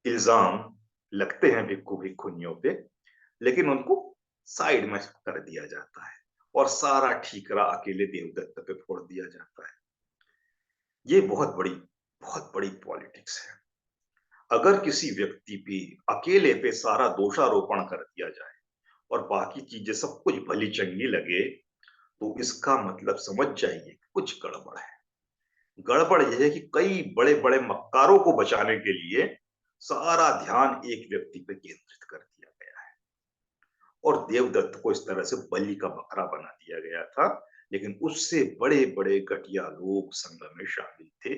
इल्जाम लगते हैं भिक्खु भिक्खुनियों पे, लेकिन उनको साइड में कर दिया जाता है और सारा ठीकरा अकेले देवदत्त पे फोड़ दिया जाता है। ये बहुत बड़ी पॉलिटिक्स है। अगर किसी व्यक्ति पे अकेले पे सारा दोषारोपण कर दिया जाए और बाकी चीजें सब कुछ भली चंगी लगे, तो इसका मतलब समझ जाइए कि कुछ गड़बड़ है। गड़बड़ यह है कि कई बड़े बड़े मक्कारों को बचाने के लिए सारा ध्यान एक व्यक्ति पे केंद्रित कर दिया गया है और देवदत्त को इस तरह से बलि का बकरा बना दिया गया था। लेकिन उससे बड़े बड़े घटिया लोग संघ में शामिल थे,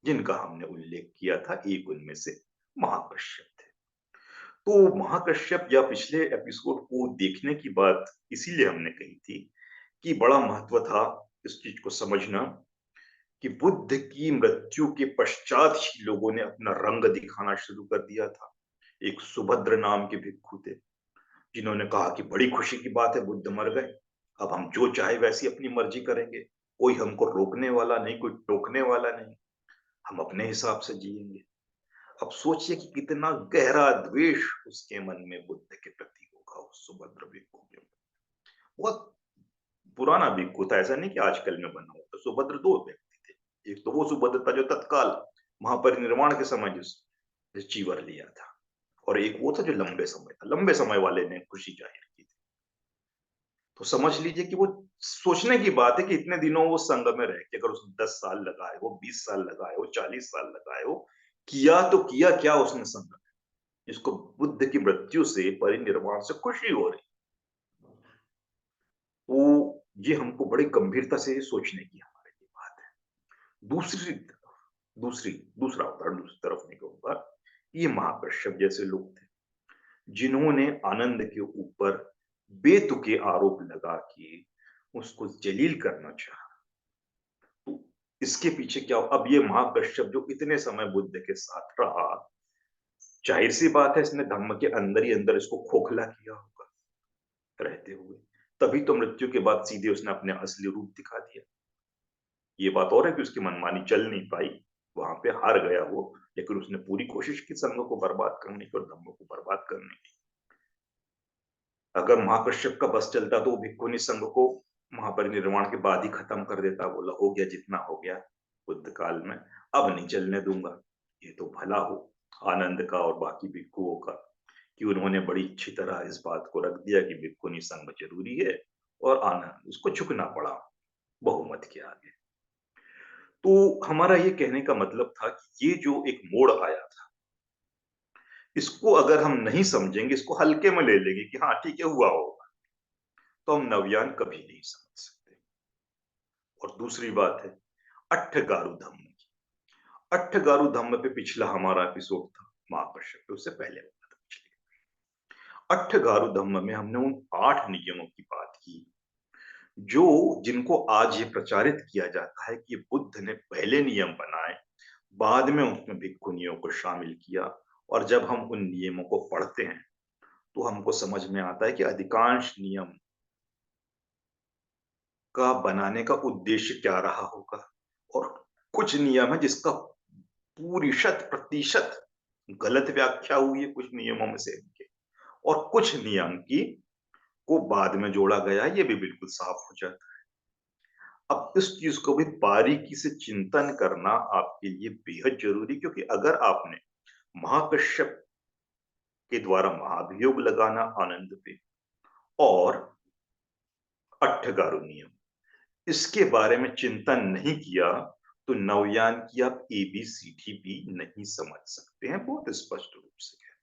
जिनका हमने उल्लेख किया था। एक उनमें से महाकश्यप थे। तो महाकश्यप या पिछले एपिसोड को देखने की बात इसीलिए हमने कही थी कि बड़ा महत्व था इस चीज को समझना कि बुद्ध की मृत्यु के पश्चात ही लोगों ने अपना रंग दिखाना शुरू कर दिया था। एक सुभद्र नाम के भिक्षु थे, जिन्होंने कहा कि बड़ी खुशी की बात है, बुद्ध मर गए, अब हम जो चाहे वैसी अपनी मर्जी करेंगे, कोई हमको रोकने वाला नहीं, कोई टोकने वाला नहीं, हम अपने हिसाब से जिएंगे। अब सोचिए कि कितना गहरा द्वेष उसके मन में बुद्ध के प्रति होगा, उस सुभद्र भिक्षु के। बहुत पुराना भिक्षु था, ऐसा नहीं कि आजकल में बना हुआ। तो सुभद्र दो व्यक्ति थे। एक तो वो सुभद्र था जो तत्काल महापरिनिर्वाण के समय जिस चीवर लिया था, और एक वो था जो लंबे समय वाले ने खुशी जाहिर की थी। तो समझ लीजिए कि वो सोचने की बात है कि इतने दिनों वो संघ में रह के, अगर उसने 10 साल लगाए हो, 20 साल लगाए हो, 40 साल लगाए हो, किया तो किया क्या उसने संघ में, जिसको बुद्ध की मृत्यु से, परिनिर्वाण से खुशी हो रही। वो ये हमको बड़ी गंभीरता से सोचने की हमारे लिए बात है। दूसरी तरफ दूसरी दूसरा उदाहरण दूसरी तरफ नहीं कहूंगा, ये महाकश्यप जैसे लोग थे, जिन्होंने आनंद के ऊपर बेतुके आरोप लगा के उसको जलील करना चाहा। तो इसके पीछे क्या हो? अब ये महाकश्यप जो इतने समय बुद्ध के साथ रहा, जाहिर सी बात है इसने धम्म के अंदर ही अंदर इसको खोखला किया होगा रहते हुए। तभी तो मृत्यु के बाद सीधे उसने अपने असली रूप दिखा दिया। ये बात और है कि उसकी मनमानी चल नहीं पाई, वहां पे हार गया वो, लेकिन उसने पूरी कोशिश की संघ को बर्बाद करने की और धम्म को बर्बाद करने की। अगर महाकश्यप का बस चलता तो वो भिक्खुनी संघ को महापरिनिर्वाण के बाद ही खत्म कर देता, बोला हो गया जितना हो गया बुद्ध काल में, अब नहीं चलने दूंगा। ये तो भला हो आनंद का और बाकी भिक्खुओं का कि उन्होंने बड़ी अच्छी तरह इस बात को रख दिया कि भिक्खुनी संघ जरूरी है, और आनंद उसको झुकना पड़ा बहुमत के आगे। तो हमारा ये कहने का मतलब था कि ये जो एक मोड़ आया था, इसको अगर हम नहीं समझेंगे, इसको हल्के में ले लेंगे कि हाँ ठीक है हुआ होगा, तो हम नवयान कभी नहीं समझ सकते। और दूसरी बात है अट्ठगारु धम्म की। अट्ठगारु धम्म पे पिछला हमारा एपिसोड था, महाकश्यप पे, उससे पहले वाला था पिछले। अट्ठगारु धम्म में हमने उन 8 नियमों की बात की, जो जिनको आज ये प्रचारित किया जाता है कि बुद्ध ने पहले नियम बनाए, बाद में उसमें भिक्खुनियों को शामिल किया। और जब हम उन नियमों को पढ़ते हैं तो हमको समझ में आता है कि अधिकांश नियम का बनाने का उद्देश्य क्या रहा होगा, और कुछ नियम है जिसका पूरी 100% गलत व्याख्या हुई है कुछ नियमों में से इनके, और कुछ नियम की को बाद में जोड़ा गया है, ये भी बिल्कुल साफ हो जाता है। अब इस चीज को भी बारीकी से चिंतन करना आपके लिए बेहद जरूरी, क्योंकि अगर आपने महाकश्यप के द्वारा महाभियोग लगाना आनंद पे और अट्ठगारो नियम, इसके बारे में चिंतन नहीं किया, तो नवयान की आप एबीसीडी भी नहीं समझ सकते हैं, बहुत स्पष्ट रूप से कह।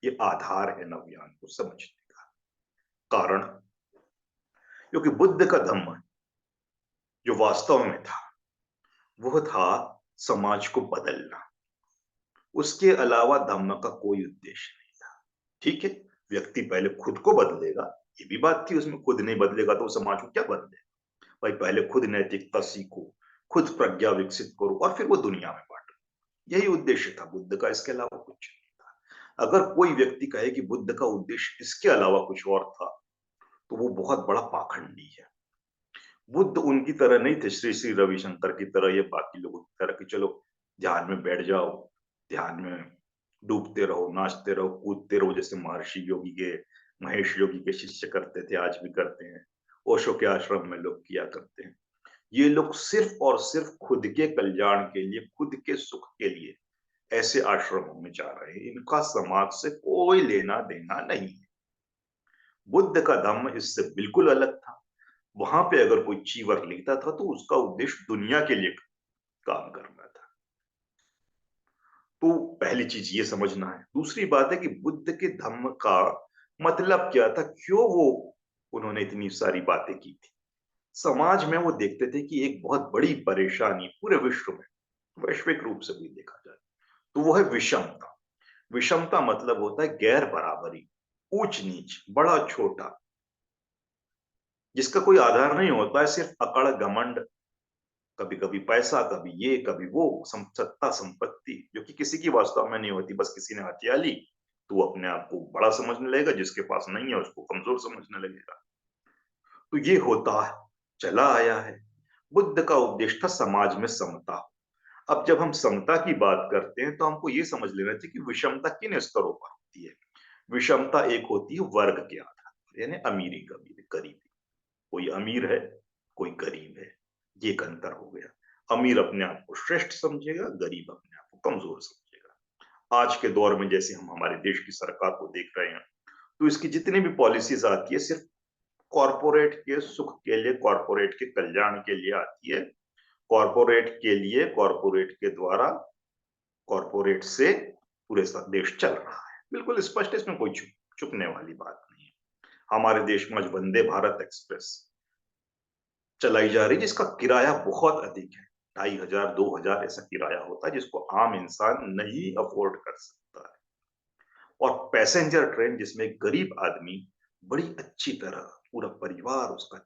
ये आधार है नवयान को समझने का। कारण, क्योंकि बुद्ध का धम्म जो वास्तव में था, वह था समाज को बदलना। उसके अलावा धम्म का कोई उद्देश्य नहीं था। ठीक है, व्यक्ति पहले खुद को बदलेगा, ये भी बात थी उसमें, खुद नहीं बदलेगा तो समाज को क्या बदलेगा। भाई पहले खुद नैतिकता सीखो, खुद प्रज्ञा विकसित करो, और फिर वो दुनिया में बांटो। यही उद्देश्य था बुद्ध का, इसके अलावा कुछ नहीं था। अगर कोई व्यक्ति कहे कि बुद्ध का उद्देश्य इसके अलावा कुछ और था, तो वो बहुत बड़ा पाखंडी है। बुद्ध उनकी तरह नहीं थे, श्री श्री रविशंकर की तरह या बाकी लोगों की तरह कि चलो ध्यान में बैठ जाओ, ध्यान में डूबते रहो, नाचते रहो, कूदते रहो, जैसे महर्षि योगी के महेश योगी के शिष्य करते थे, आज भी करते हैं, ओशो के आश्रम में लोग किया करते हैं। ये लोग सिर्फ और सिर्फ खुद के कल्याण के लिए, खुद के सुख के लिए ऐसे आश्रमों में जा रहे हैं। इनका समाज से कोई लेना देना नहीं है। बुद्ध का धम्म इससे बिल्कुल अलग था। वहां पे अगर कोई चीवर लिखता था तो उसका उद्देश्य दुनिया के लिए काम करना था। तो पहली चीज ये समझना है। दूसरी बात है कि बुद्ध के धम्म का मतलब क्या था, क्यों वो उन्होंने इतनी सारी बातें की थी। समाज में वो देखते थे कि एक बहुत बड़ी परेशानी पूरे विश्व में, वैश्विक रूप से भी देखा जाए तो वो है विषमता। विषमता मतलब होता है गैर बराबरी, ऊंच नीच, बड़ा छोटा, जिसका कोई आधार नहीं होता है, सिर्फ अकड़ घमंड, कभी कभी पैसा, कभी ये कभी वो, सत्ता संपत्ति, जो कि किसी की वास्तव में नहीं होती, बस किसी ने हथिया ली तो वो अपने आप को बड़ा समझने लगेगा, जिसके पास नहीं है उसको कमजोर समझने लगेगा। तो ये होता है, चला आया है। बुद्ध का उद्देश्य था समाज में समता। अब जब हम समता की बात करते हैं तो हमको ये समझ लेना चाहिए कि विषमता किन स्तरों पर होती है। विषमता एक होती है वर्ग के आधार पर, यानी अमीरी गरीबी गरीबी। कोई अमीर है, कोई गरीब है, ये एक अंतर हो गया। अमीर अपने आप को श्रेष्ठ समझेगा, गरीब अपने आप को कमजोर समझेगा। आज के दौर में जैसे हम हमारे देश की सरकार को देख रहे हैं, तो इसकी जितनी भी पॉलिसीज आती है सिर्फ कॉरपोरेट के सुख के लिए, कॉरपोरेट के कल्याण के लिए आती है। कॉरपोरेट के लिए, कॉरपोरेट के द्वारा, कॉरपोरेट से पूरे देश चल रहा है। बिल्कुल स्पष्ट, इसमें कोई चुपने वाली बात नहीं है। हमारे देश में आज वंदे भारत एक्सप्रेस चलाई जा रही है, जिसका किराया बहुत अधिक है। 2500 2000 ऐसा किराया होता है, जिसको आम इंसान नहीं अफोर्ड कर सकता है। और पैसेंजर ट्रेन जिसमें एक गरीब आदमी बड़ी अच्छी तरह, पूरा परिवार उसका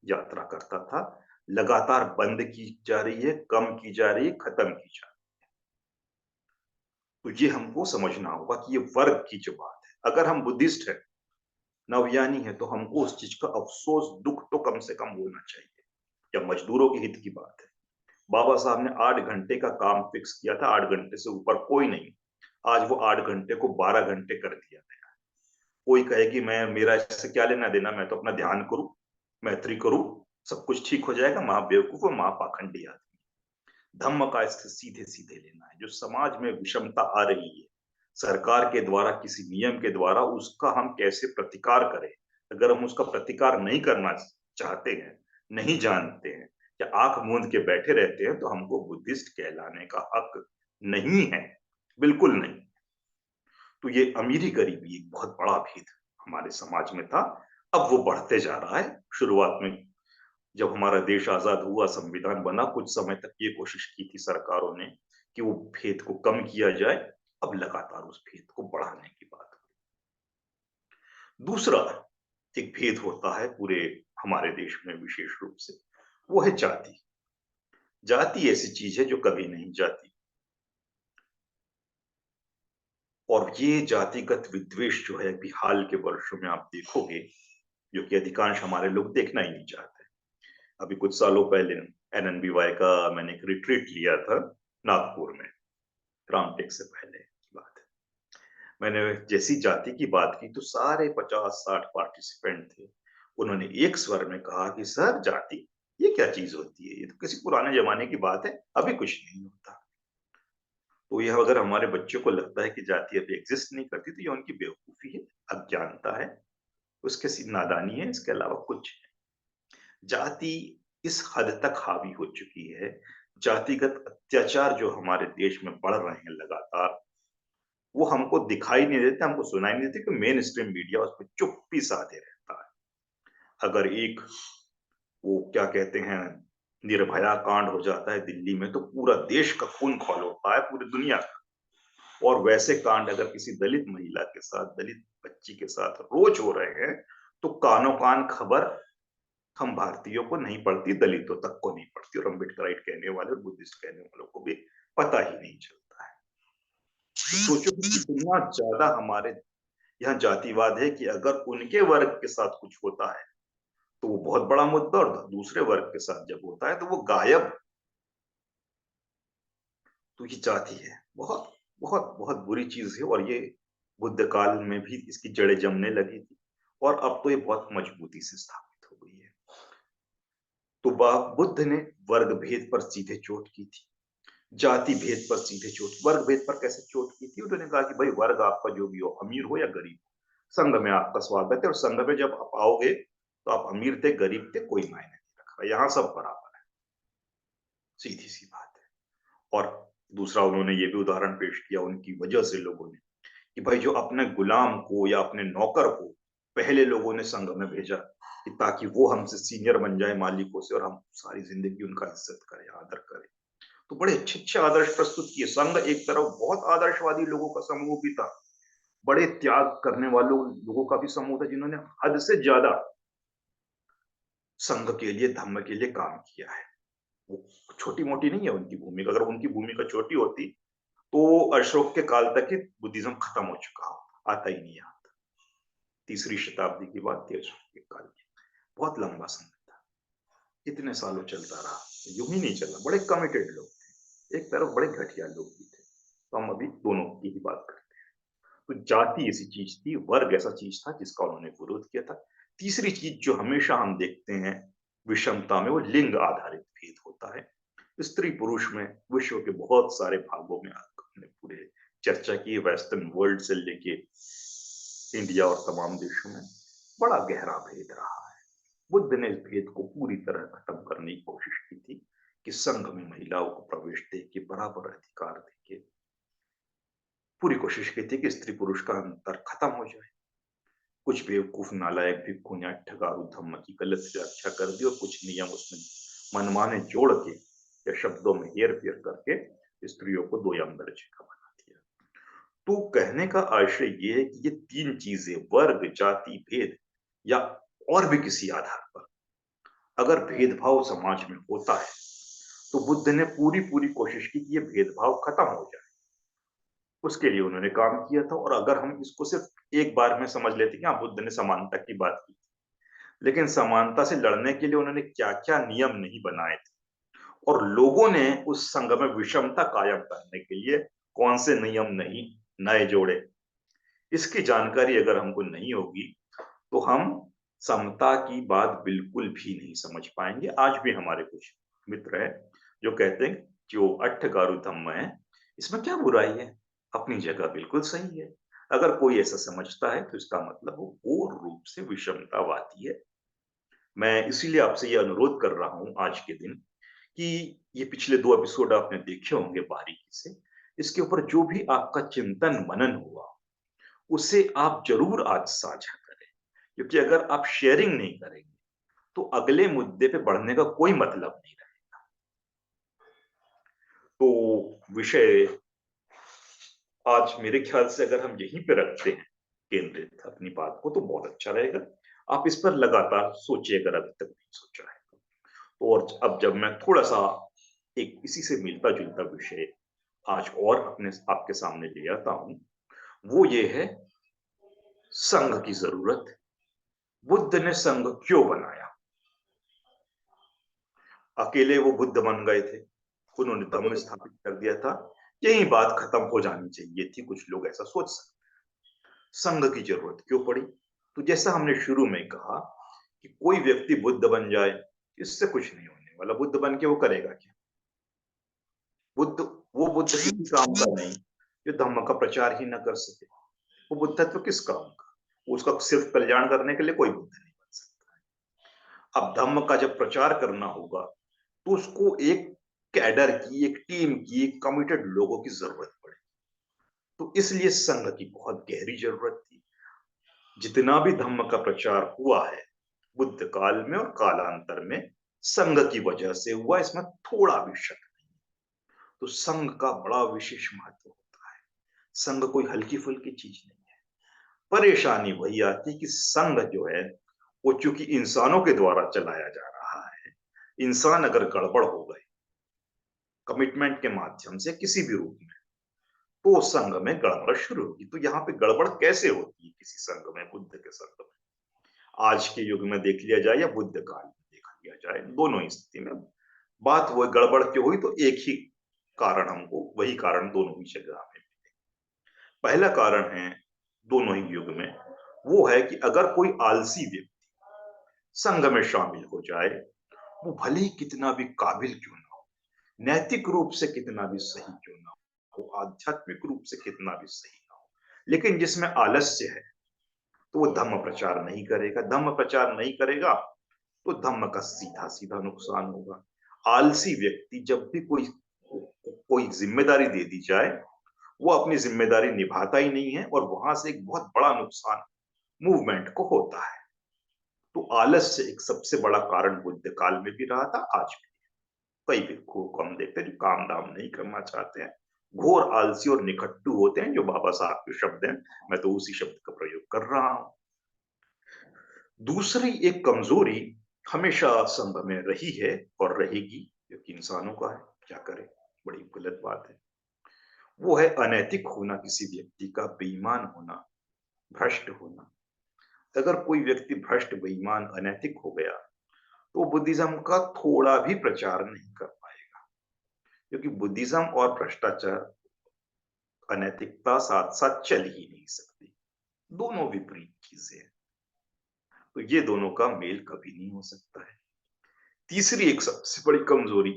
यात्रा करता था, लगातार बंद की जा रही है, कम की जा रही है, खत्म की जा रही है। तो ये हमको समझना होगा कि ये वर्ग की जो बात है, अगर हम बुद्धिस्ट है, नवयानी है, तो हमको उस चीज का अफसोस, दुख तो कम से कम होना चाहिए। या मजदूरों के हित की बात है, बाबा साहब ने 8 घंटे का काम फिक्स किया था, 8 घंटे से ऊपर कोई नहीं। आज वो 8 घंटे को 12 घंटे कर दिया गया। कोई कहे कि मैं, मेरा इससे क्या लेना देना, मैं तो अपना ध्यान करूं, मैत्री करूं, सब कुछ ठीक हो जाएगा। महाबेवकूफ और महापाखंडी आदमी। धम्म का इससे सीधे सीधे लेना है। जो समाज में विषमता आ रही है, सरकार के द्वारा, किसी नियम के द्वारा, उसका हम कैसे प्रतिकार करें। अगर हम उसका प्रतिकार नहीं करना चाहते हैं, नहीं जानते हैं, या आंख मूंद के बैठे रहते हैं, तो हमको बुद्धिस्ट कहलाने का हक नहीं है, बिल्कुल नहीं। तो ये अमीरी गरीबी एक बहुत बड़ा भेद हमारे समाज में था। अब वो बढ़ते जा रहा है। शुरुआत में जब हमारा देश आजाद हुआ, संविधान बना, कुछ समय तक ये कोशिश की थी सरकारों ने कि वो भेद को कम किया जाए। अब लगातार उस भेद को बढ़ाने की बात हो। दूसरा एक भेद होता है पूरे हमारे देश में विशेष रूप से, वो है जाति। जाति ऐसी चीज है जो कभी नहीं जाती। और ये जातिगत विद्वेष जो है, अभी हाल के वर्षों में आप देखोगे, जो कि अधिकांश हमारे लोग देखना ही नहीं चाहते। अभी कुछ सालों पहले एनएनबीवाई का मैंने एक रिट्रीट लिया था नागपुर में, रामटेक से पहले की बात है। मैंने जैसी जाति की बात की तो सारे 50-60 पार्टिसिपेंट थे। उन्होंने एक स्वर में कहा कि सर, जाति ये क्या चीज होती है, ये तो किसी पुराने जमाने की बात है, अभी कुछ नहीं होता। तो यह अगर हमारे बच्चों को लगता है कि जाति अभी एग्जिस्ट नहीं करती, तो ये उनकी बेवकूफी है, अज्ञानता है, उसके नादानी है, इसके अलावा कुछ है। जाति इस हद तक हावी हो चुकी है, जातिगत अत्याचार जो हमारे देश में बढ़ रहे हैं लगातार, वो हमको दिखाई नहीं देते, हमको सुनाई नहीं देते, कि मेन स्ट्रीम मीडिया उस पर चुप्पी साधे रहता है। अगर एक, वो क्या कहते हैं, निर्भया कांड हो जाता है दिल्ली में, तो पूरा देश का खून खौल होता है, पूरी दुनिया का। और वैसे कांड अगर किसी दलित महिला के साथ, दलित बच्ची के साथ रोज हो रहे हैं, तो कानों कान खबर हम भारतीयों को नहीं पड़ती, दलितों तक को नहीं पड़ती, और अम्बेडकराइट कहने वाले और बुद्धिस्ट कहने वालों को भी पता ही नहीं चलता है। तो सोचो कि कितना ज्यादा हमारे यहाँ जातिवाद है, कि अगर उनके वर्ग के साथ कुछ होता है तो वो बहुत बड़ा मुद्दा, और दूसरे वर्ग के साथ जब होता है तो वो गायब। तो ये जाति है, बहुत बहुत बहुत बुरी चीज है, और ये बुद्ध काल में भी इसकी जड़ें जमने लगी थी, और अब तो ये बहुत मजबूती से स्थापित हो गई है। तो बुद्ध ने वर्ग भेद पर सीधे चोट की थी, जाति भेद पर सीधे चोट। वर्ग भेद पर कैसे चोट की थी? उन्होंने कहा कि भाई वर्ग आपका जो भी हो, अमीर हो या गरीब, संघ में आपका स्वागत है, और संघ में जब आप आओगे तो आप अमीर थे गरीब थे कोई मायने नहीं रख रहा, यहाँ सब बराबर है। सीधी सी बात है। और दूसरा उन्होंने ये भी उदाहरण पेश किया उनकी वजह से लोगों ने, कि भाई जो अपने गुलाम को या अपने नौकर को पहले लोगों ने संघ में भेजा कि ताकि वो हमसे सीनियर बन जाए मालिकों से, और हम सारी जिंदगी उनका इज्जत करें, आदर करें। तो बड़े अच्छे अच्छे आदर्श प्रस्तुत किए। संघ एक तरफ बहुत आदर्शवादी लोगों का समूह भी था, बड़े त्याग करने वालों लोगों का भी समूह था, जिन्होंने हद से ज्यादा संघ के लिए, धर्म के लिए काम किया है। वो छोटी मोटी नहीं है उनकी भूमिका। अगर उनकी भूमिका छोटी होती तो अशोक के काल तक ही बुद्धिज्म खत्म हो चुका होता, आता ही नहीं यहाँ। तीसरी शताब्दी की बात थी अशोक के काल की। बहुत लंबा समय था, इतने सालों चलता रहा, यूं ही नहीं चला। बड़े कमिटेड लोग थे, एक तरफ बड़े घटिया लोग भी थे। तो हम अभी दोनों की ही बात करते हैं। तो जाति ऐसी चीज थी, वर्ग ऐसा चीज था जिसका उन्होंने विरोध किया था। तीसरी चीज जो हमेशा हम देखते हैं विषमता में, वो लिंग आधारित भेद होता है। स्त्री पुरुष में विश्व के बहुत सारे भागों में हमने पूरे चर्चा की, वेस्टर्न वर्ल्ड से लेके इंडिया और तमाम देशों में बड़ा गहरा भेद रहा है। बुद्ध ने इस भेद को पूरी तरह खत्म करने की कोशिश की थी कि संघ में महिलाओं को प्रवेश दे के, बराबर अधिकार दे के, पूरी कोशिश की थी कि स्त्री पुरुष का अंतर खत्म हो जाए। कुछ बेवकूफ नालायक भिक्खु ने ठगारू धम्म की गलत व्याख्या कर दी, और कुछ नियम उसमें मनमाने जोड़ के या शब्दों में हेर फेर करके स्त्रियों को दो यम दर्जे का बना दिया। तो कहने का आशय ये है कि ये तीन चीजें, वर्ग, जाति, भेद, या और भी किसी आधार पर अगर भेदभाव समाज में होता है, तो बुद्ध ने पूरी पूरी कोशिश की कि ये भेदभाव खत्म हो जाए। उसके लिए उन्होंने काम किया था। और अगर हम इसको सिर्फ एक बार में समझ लेते कि हाँ, बुद्ध ने समानता की बात की, लेकिन समानता से लड़ने के लिए उन्होंने क्या क्या नियम नहीं बनाए थे, और लोगों ने उस संघ में विषमता कायम करने के लिए कौन से नियम नहीं नए जोड़े, इसकी जानकारी अगर हमको नहीं होगी तो हम समता की बात बिल्कुल भी नहीं समझ पाएंगे। आज भी हमारे कुछ मित्र हैं जो कहते हैं जो अट्ठगारू धम्म है, इसमें क्या बुराई है, अपनी जगह बिल्कुल सही है। अगर कोई ऐसा समझता है तो इसका मतलब वो पूर्ण रूप से विषमतावादी है। मैं इसीलिए आपसे ये अनुरोध कर रहा हूं आज के दिन कि ये पिछले 2 एपिसोड आपने देखे होंगे बारीकी से, इसके ऊपर जो भी आपका चिंतन मनन हुआ उसे आप जरूर आज साझा करें, क्योंकि अगर आप शेयरिंग नहीं करेंगे तो अगले मुद्दे पे बढ़ने का कोई मतलब नहीं रहेगा। तो विषय आज मेरे ख्याल से अगर हम यहीं पे रखते हैं केंद्रित अपनी बात को, तो बहुत अच्छा रहेगा। आप इस पर लगातार सोचिए अगर अभी तक नहीं सोचा है तो। और अब जब मैं थोड़ा सा एक इसी से मिलता जुलता विषय आज और अपने आपके सामने ले आता हूं, वो ये है संघ की जरूरत। बुद्ध ने संघ क्यों बनाया? अकेले वो बुद्ध बन गए थे, उन्होंने धम्म स्थापित कर दिया था, यही बात खत्म हो जानी चाहिए थी, कुछ लोग ऐसा सोच सकते। संघ की जरूरत क्यों पड़ी? तो जैसा हमने शुरू में कहा कि कोई व्यक्ति बुद्ध बन जाए, इससे कुछ नहीं होने वाला। बुद्ध बन के वो करेगा क्या? बुद्ध, वो बुद्ध किसी काम का नहीं जो धम्म का प्रचार ही ना कर सके। वो बुद्धत्व किस काम का? उसका सिर्फ कल्याण करने के लिए कोई बुद्ध नहीं बन सकता। अब धम्म का जब प्रचार करना होगा तो उसको एक कैडर की, एक टीम की, एक कमिटेड लोगों की जरूरत पड़े। तो इसलिए संघ की बहुत गहरी जरूरत थी। जितना भी धम्म का प्रचार हुआ है बुद्ध काल में और कालांतर में, संघ की वजह से हुआ, इसमें थोड़ा भी शक नहीं। तो संघ का बड़ा विशेष महत्व होता है। संघ कोई हल्की फुल्की चीज नहीं है। परेशानी वही आती कि संघ जो है वो चूंकि इंसानों के द्वारा चलाया जा रहा है, इंसान अगर गड़बड़ हो गए कमिटमेंट के माध्यम से किसी भी रूप में, तो संघ में गड़बड़ शुरू होगी। तो यहाँ पे गड़बड़ कैसे होती है किसी संघ में, बुद्ध के संघ में? आज के युग में देख लिया जाए या बुद्ध काल में देख लिया जाए, दोनों ही स्थिति में बात वो गड़बड़ क्यों हुई, तो एक ही कारण, हमको वही कारण दोनों ही जगह में मिले। पहला कारण है दोनों ही युग में, वो है कि अगर कोई आलसी व्यक्ति संघ में शामिल हो जाए, वो भले ही कितना भी काबिल क्यों ना हो, नैतिक रूप से कितना भी सही क्यों ना हो, आध्यात्मिक रूप से कितना भी सही ना हो, लेकिन जिसमें आलस्य है, तो वो धम्म प्रचार नहीं करेगा। धम्म प्रचार नहीं करेगा तो धम्म का सीधा सीधा नुकसान होगा। आलसी व्यक्ति जब भी कोई कोई जिम्मेदारी दे दी जाए, वो अपनी जिम्मेदारी निभाता ही नहीं है, और वहां से एक बहुत बड़ा नुकसान मूवमेंट को होता है। तो आलस्य एक सबसे बड़ा कारण बुद्ध काल में भी रहा था, आज भी। कई भिक्षुओं को हम देखते हैं जो काम धाम नहीं करना चाहते हैं, घोर आलसी और निकट्टू होते हैं, जो बाबा साहब के शब्द हैं, मैं तो उसी शब्द का प्रयोग कर रहा हूं। दूसरी एक कमजोरी हमेशा संघ में रही है और रहेगी, जो कि इंसानों का है, क्या करें, बड़ी गलत बात है। वो है अनैतिक होना, किसी व्यक्ति का बेईमान होना, भ्रष्ट होना। अगर कोई व्यक्ति भ्रष्ट, बेईमान, अनैतिक हो गया, तो बुद्धिज्म का थोड़ा भी प्रचार नहीं कर पाएगा, क्योंकि बुद्धिज्म और भ्रष्टाचार, अनैतिकता साथ साथ चल ही नहीं सकती। दोनों विपरीत चीजें हैं, तो ये दोनों का मेल कभी नहीं हो सकता है। तीसरी एक सबसे बड़ी कमजोरी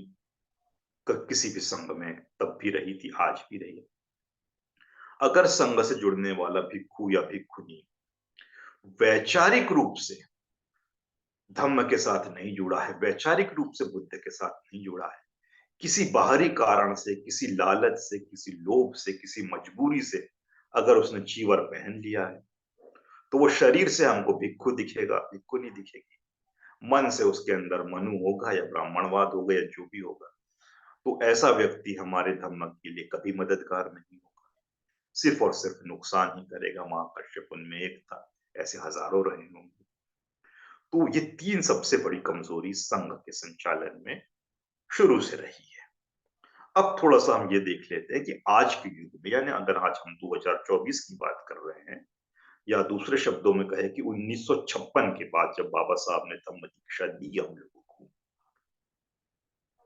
किसी भी संघ में तब भी रही थी, आज भी रही है। अगर संघ से जुड़ने वाला भिक्षु या भिक्षुनी वैचारिक रूप से धम्म के साथ नहीं जुड़ा है, वैचारिक रूप से बुद्ध के साथ नहीं जुड़ा है, किसी बाहरी कारण से, किसी लालच से, किसी लोभ से, किसी मजबूरी से अगर उसने चीवर पहन लिया है, तो वो शरीर से हमको भिक्षु दिखेगा, भिक्षु नहीं दिखेगी। मन से उसके अंदर मनु होगा या ब्राह्मणवाद होगा या जो भी होगा, तो ऐसा व्यक्ति हमारे धम्म के लिए कभी मददगार नहीं होगा, सिर्फ और सिर्फ नुकसान ही करेगा। महाकश्यप उनमें एक था, ऐसे हजारों रहे होंगे। तो ये तीन सबसे बड़ी कमजोरी संघ के संचालन में शुरू से रही है। अब थोड़ा सा हम ये देख लेते हैं कि आज के युग में, यानी अगर आज हम 2024 की बात कर रहे हैं, या दूसरे शब्दों में कहे कि 1956 के बाद जब बाबा साहब ने धम्म दीक्षा दी हम लोगों को,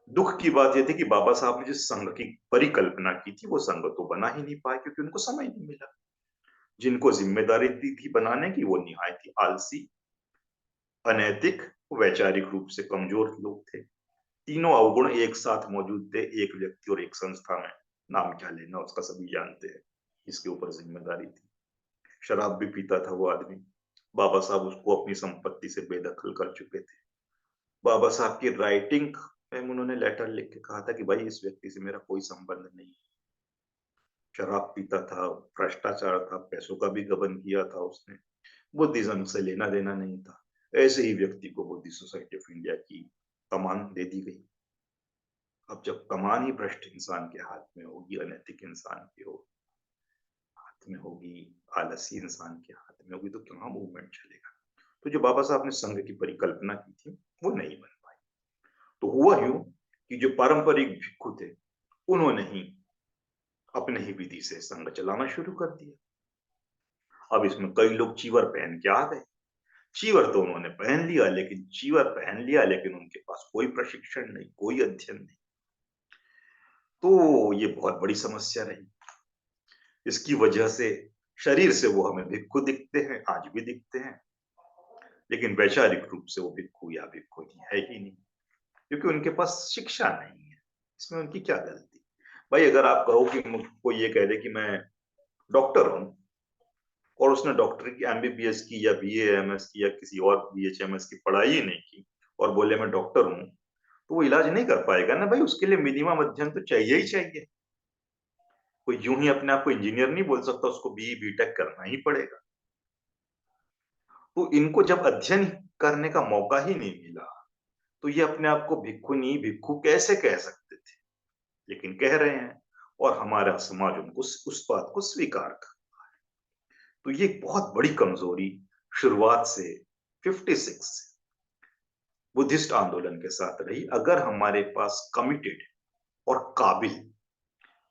दुख की बात यह थी कि बाबा साहब ने जिस संघ की परिकल्पना की थी, वो संघ तो बना ही नहीं पाए, क्योंकि उनको समय नहीं मिला। जिनको जिम्मेदारी दी थी बनाने की, वो निहायत ही आलसी, अनैतिक, वैचारिक रूप से कमजोर लोग थे। तीनों अवगुण एक साथ मौजूद थे, एक व्यक्ति और एक संस्था में। नाम क्या लेना उसका, सभी जानते हैं, इसके ऊपर जिम्मेदारी थी। शराब भी पीता था वो आदमी। बाबा साहब उसको अपनी संपत्ति से बेदखल कर चुके थे। बाबा साहब की राइटिंग में उन्होंने लेटर लिख के कहा था कि भाई, इस व्यक्ति से मेरा कोई संबंध नहीं। शराब पीता था, भ्रष्टाचार था, पैसों का भी गबन किया था उसने, बुद्धिज्म से लेना देना नहीं था। ऐसे ही व्यक्ति को बुद्धिस्ट सोसाइटी ऑफ इंडिया की कमान दे दी गई। अब जब कमान ही भ्रष्ट इंसान के हाथ में होगी, अनैतिक इंसान के हाथ में होगी, आलसी इंसान के हाथ में होगी, तो कहाँ मूवमेंट चलेगा। तो जो बाबा साहब ने संघ की परिकल्पना की थी, वो नहीं बन पाई। तो हुआ यूं कि जो पारंपरिक भिक्षु थे, उन्होंने ही अपने ही विधि से संघ चलाना शुरू कर दिया। अब इसमें कई लोग चीवर पहन के आ गए। चीवर तो उन्होंने पहन लिया, लेकिन चीवर पहन लिया, लेकिन उनके पास कोई प्रशिक्षण नहीं, कोई अध्ययन नहीं। तो ये बहुत बड़ी समस्या रही। इसकी वजह से शरीर से वो हमें भिक्षु दिखते हैं, आज भी दिखते हैं, लेकिन वैचारिक रूप से वो भिक्षु या भिक्षु है ही नहीं, क्योंकि उनके पास शिक्षा नहीं है। इसमें उनकी क्या गलती। भाई, अगर आप कहो कि मुझको ये कह दे कि मैं डॉक्टर हूं, और उसने डॉक्टर की एमबीबीएस की या बीएएमएस की या किसी और बीएचएमएस की पढ़ाई ही नहीं की, और बोले मैं डॉक्टर हूं, तो वो इलाज नहीं कर पाएगा ना भाई। उसके लिए मिनिमम अध्ययन तो चाहिए ही चाहिए। कोई यूं ही अपने आप को इंजीनियर नहीं बोल सकता, उसको बीई बीटेक करना ही पड़ेगा। तो इनको जब अध्ययन करने का मौका ही नहीं मिला, तो ये अपने आप को भिक्षुनी, भिक्षु कैसे कह सकते थे, लेकिन कह रहे हैं, और हमारा समाज उनको उस बात को स्वीकार कर। तो ये एक बहुत बड़ी कमजोरी शुरुआत से 56 से बुद्धिस्ट आंदोलन के साथ रही। अगर हमारे पास कमिटेड और काबिल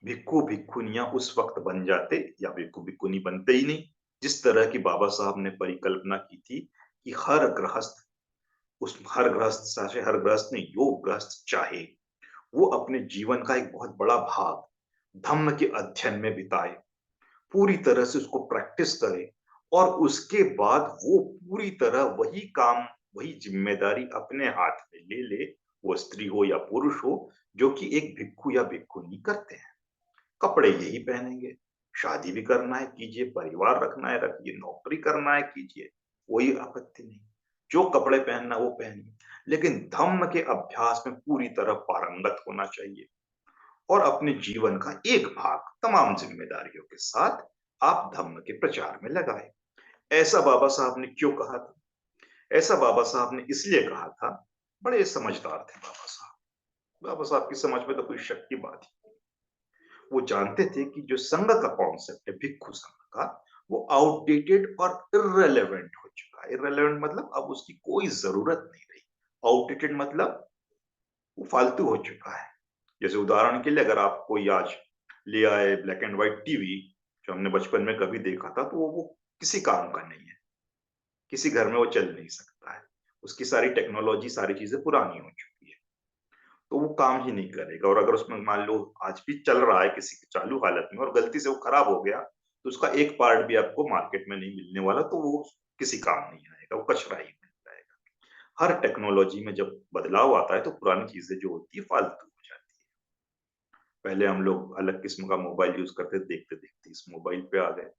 भिक्षु भिक्षुनियां उस वक्त बन जाते, या भिक्षु भिक्षुनी बनते ही नहीं, जिस तरह की बाबा साहब ने परिकल्पना की थी कि हर गृहस्थ, उस हर गृहस्थ, चाहे हर गृहस्थ नहीं, योग गृहस्थ चाहे, वो अपने जीवन का एक बहुत बड़ा भाग धम्म के अध्ययन में बिताए, पूरी तरह से उसको प्रैक्टिस करे और उसके बाद वो पूरी तरह वही काम, वही जिम्मेदारी अपने हाथ में ले ले, वो स्त्री हो या पुरुष हो, जो कि एक भिक्षु या भिक्षुणी करते हैं। कपड़े यही पहनेंगे, शादी भी करना है कीजिए, परिवार रखना है रखिए, नौकरी करना है कीजिए, कोई आपत्ति नहीं। जो कपड़े पहनना वो पहनिए, लेकिन धम्म के अभ्यास में पूरी तरह पारंगत होना चाहिए और अपने जीवन का एक भाग तमाम जिम्मेदारियों के साथ आप धम्म के प्रचार में लगाए। ऐसा बाबा साहब ने क्यों कहा था? ऐसा बाबा साहब ने इसलिए कहा था, बड़े समझदार थे बाबा साहब। बाबा साहब की समझ में तो कोई शक की बात ही नहीं। वो जानते थे कि जो संघ का कॉन्सेप्ट है, भिक्षु संघ का, वो आउटडेटेड और इररेलेवेंट हो चुका है। इररेलेवेंट मतलब अब उसकी कोई जरूरत नहीं रही। आउटडेटेड मतलब वो फालतू हो चुका है। जैसे उदाहरण के लिए अगर आप कोई आज ले आए ब्लैक एंड व्हाइट टीवी, जो हमने बचपन में कभी देखा था, तो वो किसी काम का नहीं है, किसी घर में वो चल नहीं सकता है। उसकी सारी टेक्नोलॉजी, सारी चीजें पुरानी हो चुकी है, तो वो काम ही नहीं करेगा। और अगर उसमें मान लो आज भी चल रहा है किसी की चालू हालत में और गलती से वो खराब हो गया, तो उसका एक पार्ट भी आपको मार्केट में नहीं मिलने वाला, तो वो किसी काम नहीं आएगा, वो कचरा ही बन जाएगा। हर टेक्नोलॉजी में जब बदलाव आता है तो पुरानी चीजें जो होती है फालतू हो जाती है। पहले हम लोग अलग किस्म का मोबाइल यूज करते, देखते देखते इस मोबाइल पे आ गए।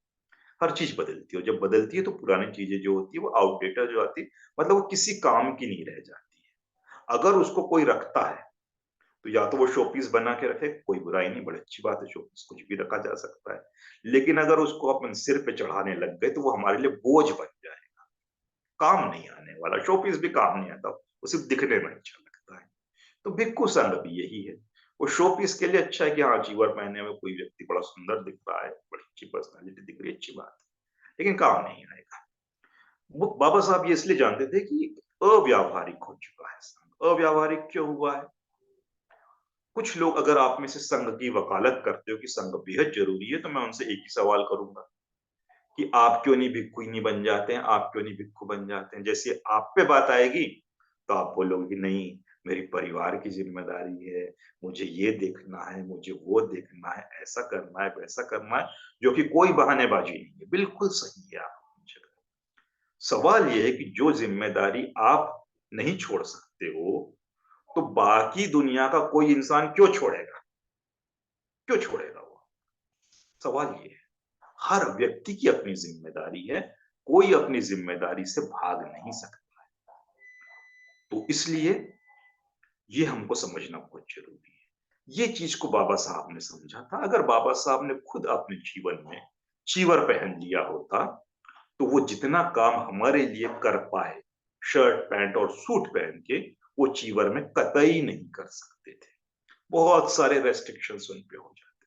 हर चीज बदलती है, जब बदलती है तो पुरानी चीजें जो होती है वो आउटडेटेड जो आती है, मतलब वो किसी काम की नहीं रह जाती है। अगर उसको कोई रखता है तो या तो वो शोपीस बना के रखे, कोई बुराई नहीं, बड़ी अच्छी बात है, शोपीस कुछ भी रखा जा सकता है। लेकिन अगर उसको अपन सिर पे चढ़ाने लग गए तो वो हमारे लिए बोझ बन जाएगा, काम नहीं आने वाला। शोपीस भी काम नहीं आता, वो सिर्फ दिखने में अच्छा लगता है। तो भिक्खु संघ भी यही है। वो शोपीस के लिए अच्छा है कि हाँ, जीवर पहने हुए कोई व्यक्ति बड़ा सुंदर दिख रहा है, बड़ी अच्छी पर्सनैलिटी दिख रही है, अच्छी बात है, लेकिन काम नहीं आएगा। वो बाबा साहब ये इसलिए जानते थे कि अव्यावहारिक हो चुका है संघ। अव्यावहारिक क्यों हुआ है? कुछ लोग, अगर आप में से संघ की वकालत करते हो कि संघ बेहद जरूरी है, तो मैं उनसे एक ही सवाल करूंगा कि आप क्यों नहीं भिक्खु नहीं बन जाते हैं, आप क्यों नहीं भिक्खु बन जाते हैं? जैसे आप पे बात आएगी तो आप बोलोगे कि नहीं, मेरी परिवार की जिम्मेदारी है, मुझे ये देखना है, मुझे वो देखना है, ऐसा करना है, वैसा करना है, जो कि कोई बहानेबाजी नहीं है, बिल्कुल सही है। आप सवाल ये है कि जो जिम्मेदारी आप नहीं छोड़ सकते हो, तो बाकी दुनिया का कोई इंसान क्यों छोड़ेगा? क्यों छोड़ेगा वो? सवाल ये है। हर व्यक्ति की अपनी जिम्मेदारी है, कोई अपनी जिम्मेदारी से भाग नहीं सकता है। तो इसलिए ये हमको समझना बहुत जरूरी है। ये चीज को बाबा साहब ने समझा था। अगर बाबा साहब ने खुद अपने जीवन में चीवर पहन लिया होता, तो वो जितना काम हमारे लिए कर पाए शर्ट पैंट और सूट पहन के, वो चीवर में कतई नहीं कर सकते थे। बहुत सारे रेस्ट्रिक्शंस उन पे हो जाते।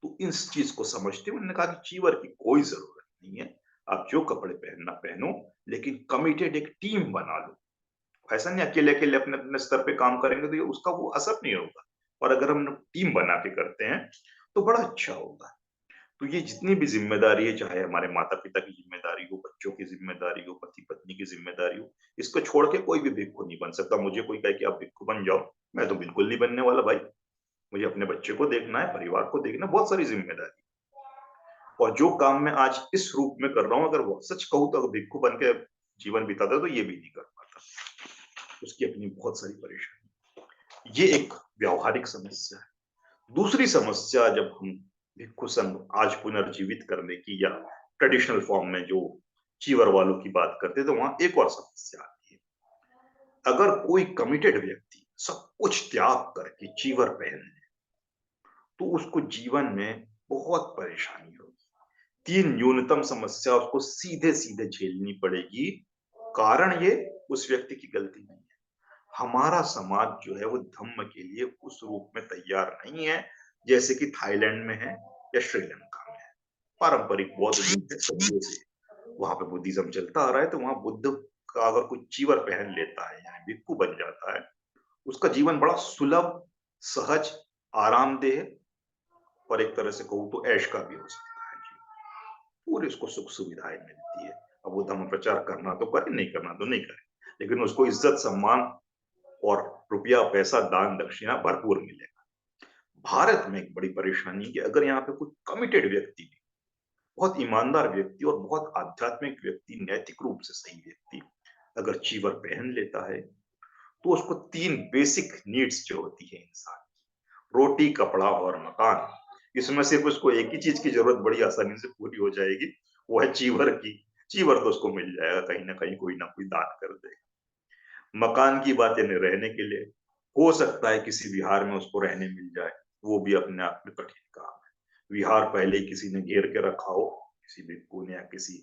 तो इस चीज को समझते हुए उन्होंने कहा कि चीवर की कोई जरूरत नहीं है, आप जो कपड़े पहनना पहनो, लेकिन कमिटेड एक टीम बना लो। ऐसा नहीं अकेले अकेले अपने अपने स्तर पे काम करेंगे तो ये उसका वो असर नहीं होगा। और अगर हम टीम बना के करते हैं तो बड़ा अच्छा होगा। तो ये जितनी भी जिम्मेदारी है, चाहे हमारे माता पिता की जिम्मेदारी हो, बच्चों की जिम्मेदारी हो, पति पत्नी की जिम्मेदारी हो, इसको छोड़ के कोई भी भिक्खु नहीं बन सकता। मुझे कोई कहे कि आप भिक्खु बन जाओ, मैं तो बिल्कुल नहीं बनने वाला भाई। मुझे अपने बच्चे को देखना है, परिवार को देखना, बहुत सारी जिम्मेदारी। और जो काम मैं आज इस रूप में कर रहा हूँ, अगर वो सच कहूँ तो अगर भिक्खु बन के जीवन बिताता तो ये भी नहीं कर पाता। उसकी अपनी बहुत सारी परेशानी। ये एक व्यावहारिक समस्या है। दूसरी समस्या, जब हम भिक्खु संघ आज पुनर्जीवित करने की या ट्रेडिशनल फॉर्म में जो चीवर वालों की बात करते, तो वहां एक और समस्या आती है। अगर कोई कमिटेड व्यक्ति सब कुछ त्याग करके चीवर पहन ले, तो उसको जीवन में बहुत परेशानी होगी। तीन न्यूनतम समस्या उसको सीधे सीधे झेलनी पड़ेगी। कारण ये उस व्यक्ति की गलती नहीं है। हमारा समाज जो है वो धम्म के लिए उस रूप में तैयार नहीं है जैसे कि थाईलैंड में है या श्रीलंका में है। पारंपरिक बौद्ध धर्म है सदियों से, वहां पे बुद्धिज्म चलता आ रहा है, तो वहां बुद्ध का अगर कोई चीवर पहन लेता है यानी भिक्खु बन जाता है, उसका जीवन बड़ा सुलभ, सहज, आरामदेह और एक तरह से कहूँ तो ऐश का भी हो सकता है जी। पूरी उसको सुख सुविधाएं मिलती है। अब वो धर्म प्रचार करना तो करे, नहीं करना तो नहीं करे, लेकिन उसको इज्जत सम्मान और रुपया पैसा दान दक्षिणा भरपूर मिलेगा। भारत में एक बड़ी परेशानी है कि अगर यहाँ पे कोई कमिटेड व्यक्ति भी, बहुत ईमानदार व्यक्ति और बहुत आध्यात्मिक व्यक्ति, नैतिक रूप से सही व्यक्ति अगर चीवर पहन लेता है, तो उसको 3 बेसिक नीड्स जो होती है इंसान की, रोटी, कपड़ा और मकान, इसमें सिर्फ उसको एक ही चीज की जरूरत बड़ी आसानी से पूरी हो जाएगी, वो है चीवर की। चीवर तो उसको मिल जाएगा कहीं ना कहीं, कोई ना कोई दान कर देगा। मकान की बात यानी रहने के लिए, हो सकता है किसी विहार में उसको रहने मिल जाए, वो भी अपने आप में कठिन काम है। विहार पहले ही किसी ने घेर के रखा हो, किसी भिक्खु ने या किसी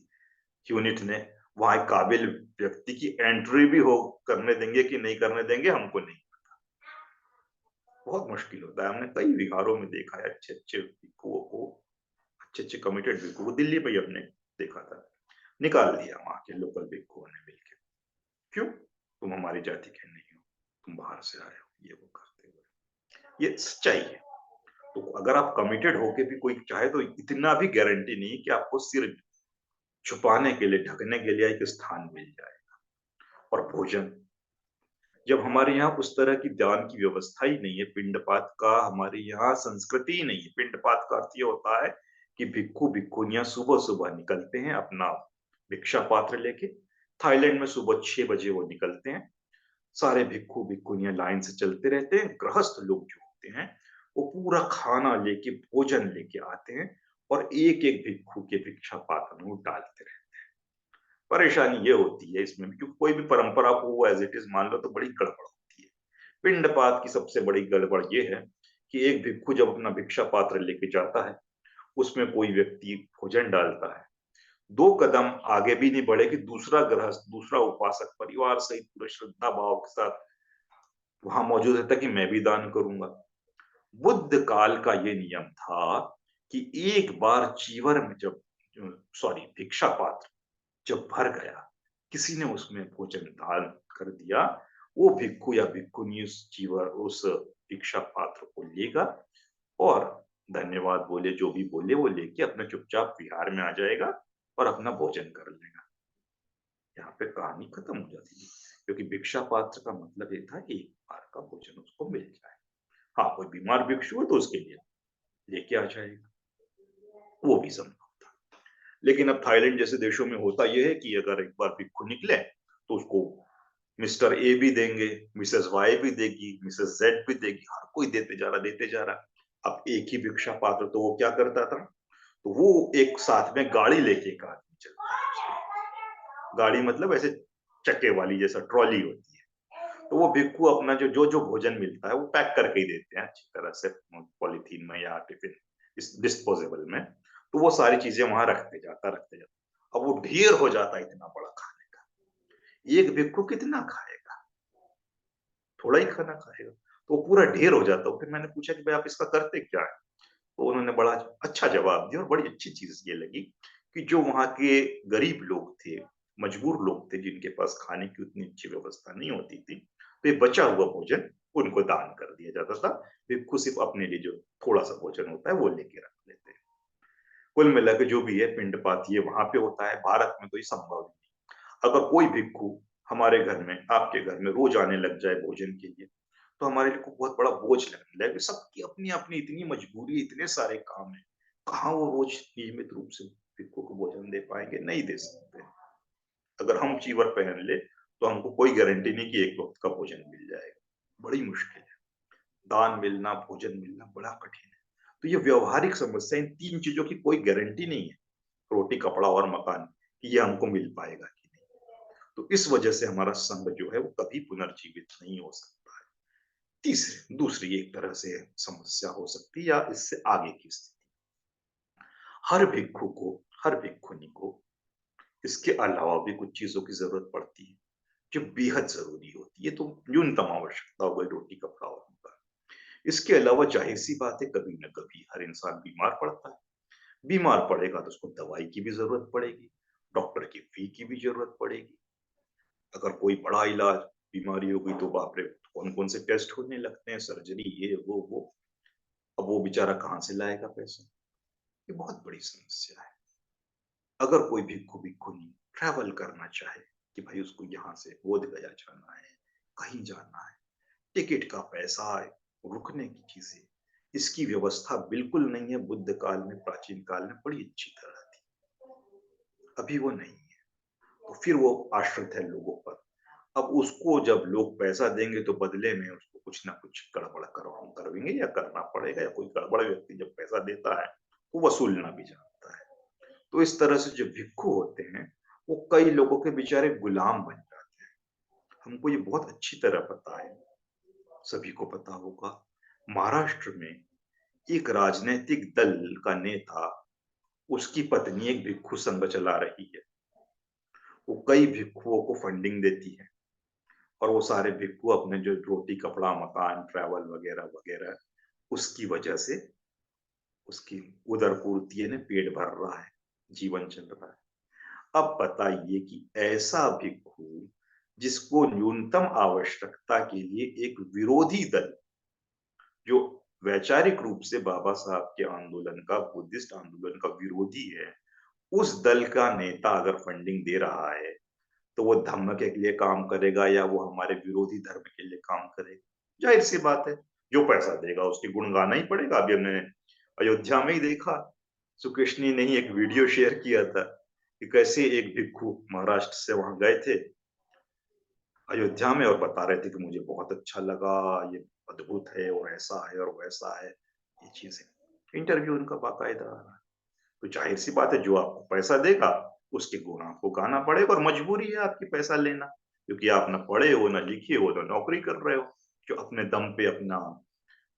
यूनिट ने, वहां एक काबिल व्यक्ति की एंट्री भी हो, करने देंगे कि नहीं करने देंगे हमको नहीं, बहुत मुश्किल होता है। हमने कई विहारों में देखा है अच्छे अच्छे भिक्खुओं को, अच्छे अच्छे कमिटेड भिक्खु को, दिल्ली में ही हमने देखा था, निकाल दिया वहां के लोकल भिक्खुओं ने मिलकर। क्यों? तुम हमारी जाति के नहीं हो, तुम बाहर से आए हो, ये वो करते हुए। ये सच्चाई है। तो अगर आप कमिटेड होके भी कोई चाहे तो इतना भी गारंटी नहीं कि आपको सिर छुपाने के लिए, ढकने के लिए एक स्थान मिल जाएगा। और भोजन, जब हमारे यहाँ उस तरह की दान की व्यवस्था ही नहीं है, पिंडपात का हमारे यहाँ संस्कृति ही नहीं है। पिंडपात का अर्थ ये होता है कि भिक्खु भिक्खुनियां सुबह सुबह निकलते हैं अपना भिक्षा पात्र लेके। थाईलैंड में सुबह 6 बजे वो निकलते हैं, सारे भिक्खु भिक्खुनियां लाइन से चलते रहते हैं। गृहस्थ लोग जो होते हैं वो पूरा खाना लेके, भोजन लेके आते हैं और एक एक भिक्खु के भिक्षा पात्र में वो डालते रहते हैं। परेशानी ये होती है इसमें भी, क्योंकि कोई भी परंपरा को वो एज इट इज मान लो तो बड़ी गड़बड़ होती है। पिंडपात की सबसे बड़ी गड़बड़ ये है कि एक भिक्खु जब अपना भिक्षा पात्र लेके जाता है, उसमें कोई व्यक्ति भोजन डालता है, 2 कदम आगे भी नहीं बढ़े कि दूसरा गृहस्थ, दूसरा उपासक परिवार सहित पूरे श्रद्धा भाव के साथ वहां मौजूद रहता कि मैं भी दान करूंगा। बुद्ध काल का ये नियम था कि एक बार चीवर में जब, सॉरी, भिक्षा पात्र जब भर गया, किसी ने उसमें भोजन दान कर दिया, वो भिक्खु या भिक्खुनी उस चीवर, उस भिक्षा पात्र को लेगा और धन्यवाद बोले, जो भी बोले वो लेके अपना चुपचाप विहार में आ जाएगा और अपना भोजन कर लेगा। यहाँ पे कहानी खत्म हो जाती है, क्योंकि भिक्षा पात्र का मतलब ये था एक बार का भोजन उसको मिल जाए। हाँ, कोई बीमार भिक्षु है तो उसके लिए लेके आ जाएगा, वो भी संभव था। लेकिन अब थाईलैंड जैसे देशों में होता यह है कि अगर एक बार भिक्षु निकले तो उसको मिस्टर ए भी देंगे, मिसेस वाई भी देगी, मिसेस जेड भी देगी, हर कोई देते जा रहा, देते जा रहा। अब एक ही भिक्षा पात्र, तो वो क्या करता था, तो वो एक साथ में गाड़ी लेके एक आदमी चलता है उसके। गाड़ी मतलब ऐसे चक्के वाली, जैसा ट्रॉली होती है। तो वो भिक्खु अपना जो जो जो भोजन मिलता है वो पैक करके ही देते हैं अच्छी तरह से, पॉलिथीन में या टिफिन, इस डिस्पोजेबल में। तो वो सारी चीजें वहां रखते जाता, रखते जाता। अब वो ढेर हो जाता है इतना बड़ा खाने का, एक भिक्खु कितना खाएगा, थोड़ा ही खाना खाएगा, तो वो पूरा ढेर हो जाता है। फिर मैंने पूछा कि भाई आप इसका करते क्या है, तो उन्होंने बड़ा अच्छा जवाब दिया और बड़ी अच्छी चीज ये लगी कि जो वहां के गरीब लोग थे, मजबूर लोग थे, जिनके पास खाने की उतनी अच्छी व्यवस्था नहीं होती थी, तो ये बचा हुआ भोजन उनको दान कर दिया जाता था। भिक्खु सिर्फ अपने लिए जो थोड़ा सा भोजन होता है वो लेके रख लेते हैं। कुल मिला के जो भी है पिंडपात ये वहां पे होता है, भारत में तो ये संभव नहीं। अगर कोई भिक्खु हमारे घर में, आपके घर में रोज आने लग जाए भोजन के लिए, तो हमारे लिए को बहुत बड़ा बोझ लगने लगे। सबकी अपनी अपनी इतनी मजबूरी, इतने सारे काम है, कहाँ वो रोज नियमित रूप से भिक्खु को भोजन दे पाएंगे, नहीं दे सकते। अगर हम चीवर पहन ले तो हमको कोई गारंटी नहीं कि एक वक्त का भोजन मिल जाएगा, बड़ी मुश्किल है। दान मिलना, भोजन मिलना बड़ा कठिन है। तो ये व्यवहारिक समस्या, इन 3 चीजों की कोई गारंटी नहीं है, रोटी, कपड़ा और मकान, कि ये हमको मिल पाएगा कि नहीं। तो इस वजह से हमारा संघ जो है वो कभी पुनर्जीवित नहीं हो सकता है। तीसरी, दूसरी एक तरह से समस्या हो सकती है, या इससे आगे की स्थिति, हर भिक्षु को, हर भिक्षुनी को इसके अलावा भी कुछ चीजों की जरूरत पड़ती है जो बेहद जरूरी होती है। तो न्यूनतम आवश्यकता हो गई रोटी, कपड़ा और मकान। इसके अलावा जाहिर सी बात है, कभी न कभी हर इंसान बीमार पड़ता है। बीमार पड़ेगा तो उसको दवाई की भी जरूरत पड़ेगी, डॉक्टर की फी की भी जरूरत पड़ेगी। अगर कोई बड़ा इलाज, बीमारी हो गई तो बाप रे, कौन कौन से टेस्ट होने लगते हैं, सर्जरी, ये वो। अब वो बेचारा कहाँ से लाएगा पैसा, ये बहुत बड़ी समस्या है। अगर कोई भिक्खु भिक्खुनी ट्रैवल करना चाहे कि भाई उसको यहाँ से बोध गया जाना है, कहीं जाना है, टिकट का पैसा है, रुकने की चीजें, इसकी व्यवस्था बिल्कुल नहीं है। बुद्ध काल में, प्राचीन काल में बड़ी अच्छी तरह थी, अभी वो नहीं है। तो फिर वो आश्रित है लोगों पर। अब उसको जब लोग पैसा देंगे तो बदले में उसको कुछ ना कुछ गड़बड़ करवाएंगे या करना पड़ेगा, या कोई गड़बड़ व्यक्ति जब पैसा देता है तो वसूलना भी जानता है। तो इस तरह से जो भिक्षु होते हैं वो कई लोगों के बेचारे गुलाम बन जाते हैं। हमको ये बहुत अच्छी तरह पता है, सभी को पता होगा। महाराष्ट्र में एक राजनीतिक दल का नेता, उसकी पत्नी एक भिक्षु संघ चला रही है। वो कई भिक्षुओं को फंडिंग देती है और वो सारे भिक्षु अपने जो रोटी कपड़ा मकान ट्रैवल वगैरह वगैरह, उसकी वजह से उसकी उदरपूर्ति ने पेट भर रहा है, जीवन चल रहा है। अब बताइए कि ऐसा भिक्षु जिसको न्यूनतम आवश्यकता के लिए एक विरोधी दल, जो वैचारिक रूप से बाबा साहब के आंदोलन का, बुद्धिस्ट आंदोलन का विरोधी है, उस दल का नेता अगर फंडिंग दे रहा है तो वो धम्म के लिए काम करेगा या वो हमारे विरोधी धर्म के लिए काम करेगा? जाहिर सी बात है, जो पैसा देगा उसकी गुण गाना ही पड़ेगा। अभी हमने अयोध्या में ही देखा, सुकृष्णी ने ही एक वीडियो शेयर किया था कि कैसे एक भिक्षु महाराष्ट्र से वहां गए थे अयोध्या में और बता रहे थे कि मुझे बहुत अच्छा लगा, ये अद्भुत है और ऐसा है और वैसा है, ये चीजें। इंटरव्यू उनका बाकायदा आ रहा है। तो जाहिर सी बात है, जो आपको पैसा देगा उसके गुण आपको गाना पड़ेगा, और मजबूरी है आपकी पैसा लेना, क्योंकि आप न पढ़े हो, न लिखे हो, न नौकरी कर रहे हो जो अपने दम पे अपना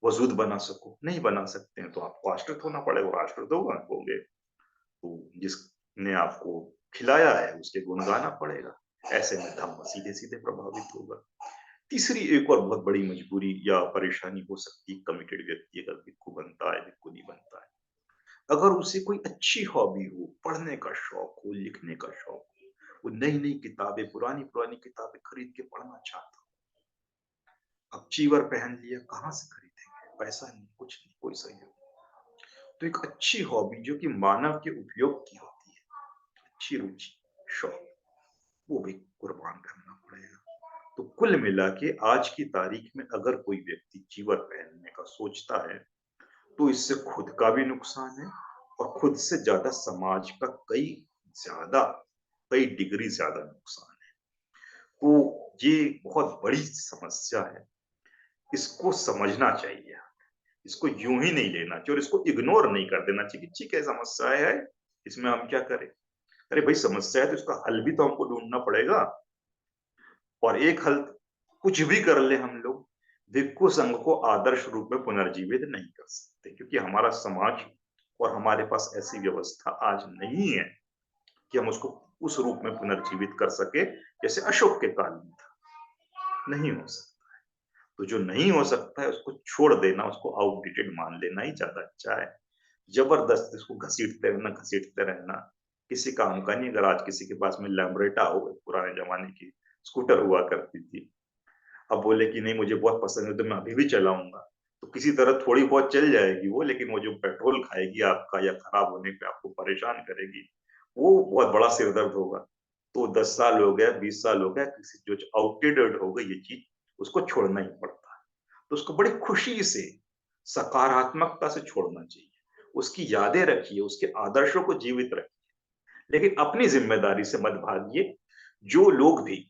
वजूद बना सको। नहीं बना सकते हैं तो आपको आश्रित होना पड़ेगा, और आश्रित होगे तो जिसने आपको खिलाया है उसके गुण गाना पड़ेगा। ऐसे में धम्म सीधे सीधे प्रभावित होगा। तीसरी एक और बहुत बड़ी मजबूरी या परेशानी हो सकती है, कमिटेड व्यक्ति अगर भिक्षु बनता है, भिक्षु नहीं बनता है, अगर उसे कोई अच्छी हॉबी हो, पढ़ने का शौक हो, लिखने का शौक हो, वो नई नई किताबें, पुरानी पुरानी किताबें खरीद के पढ़ना चाहता हो। अब चीवर पहन लिया, कहाँ से खरीदेंगे? पैसा नहीं, कुछ नहीं, कोई सहयोग। तो एक अच्छी हॉबी जो कि मानव के उपयोग की होती है, अच्छी रुचि, शौक, वो भी कुर्बान करना पड़ेगा। तो कुल मिला के आज की तारीख में अगर कोई व्यक्ति चीवर पहनने का सोचता है तो इससे खुद का भी नुकसान है, और खुद से ज्यादा समाज का ज्यादा कई डिग्री ज्यादा नुकसान है। तो ये बहुत बड़ी समस्या है, इसको समझना चाहिए। इसको यूं ही नहीं लेना चाहिए और इसको इग्नोर नहीं कर देना चाहिए कि ठीक है समस्या है, इसमें हम क्या करें। अरे भाई समस्या है तो इसका हल भी तो हमको ढूंढना पड़ेगा। और एक हल, कुछ भी कर ले हम लोग, भिक्षु संघ को आदर्श रूप में पुनर्जीवित नहीं कर सकते, क्योंकि हमारा समाज और हमारे पास ऐसी व्यवस्था आज नहीं है कि हम उसको उस रूप में पुनर्जीवित कर सके जैसे अशोक के काल में था। नहीं हो सकता है। तो जो नहीं हो सकता है उसको छोड़ देना, उसको आउटडेटेड मान लेना ही ज्यादा अच्छा है। जबरदस्त इसको घसीटते रहना किसी काम का नहीं। अगर आज किसी के पास में लैम्ब्रेटा हो, पुराने जमाने की स्कूटर हुआ करती थी, अब बोले कि नहीं मुझे बहुत पसंद है तो मैं अभी भी चलाऊंगा, तो किसी तरह थोड़ी बहुत चल जाएगी वो, लेकिन वो जो पेट्रोल खाएगी आपका या खराब होने पे आपको परेशान करेगी, वो बहुत बड़ा सिरदर्द होगा। तो 10 साल हो गया, 20 साल हो गया, किसी जो आउटडेटेड हो गई ये चीज, उसको छोड़ना ही पड़ता है। तो उसको बड़ी खुशी से, सकारात्मकता से छोड़ना चाहिए। उसकी यादें रखिए, उसके आदर्शों को जीवित रखिए, लेकिन अपनी जिम्मेदारी से मत भागिए। जो लोग भी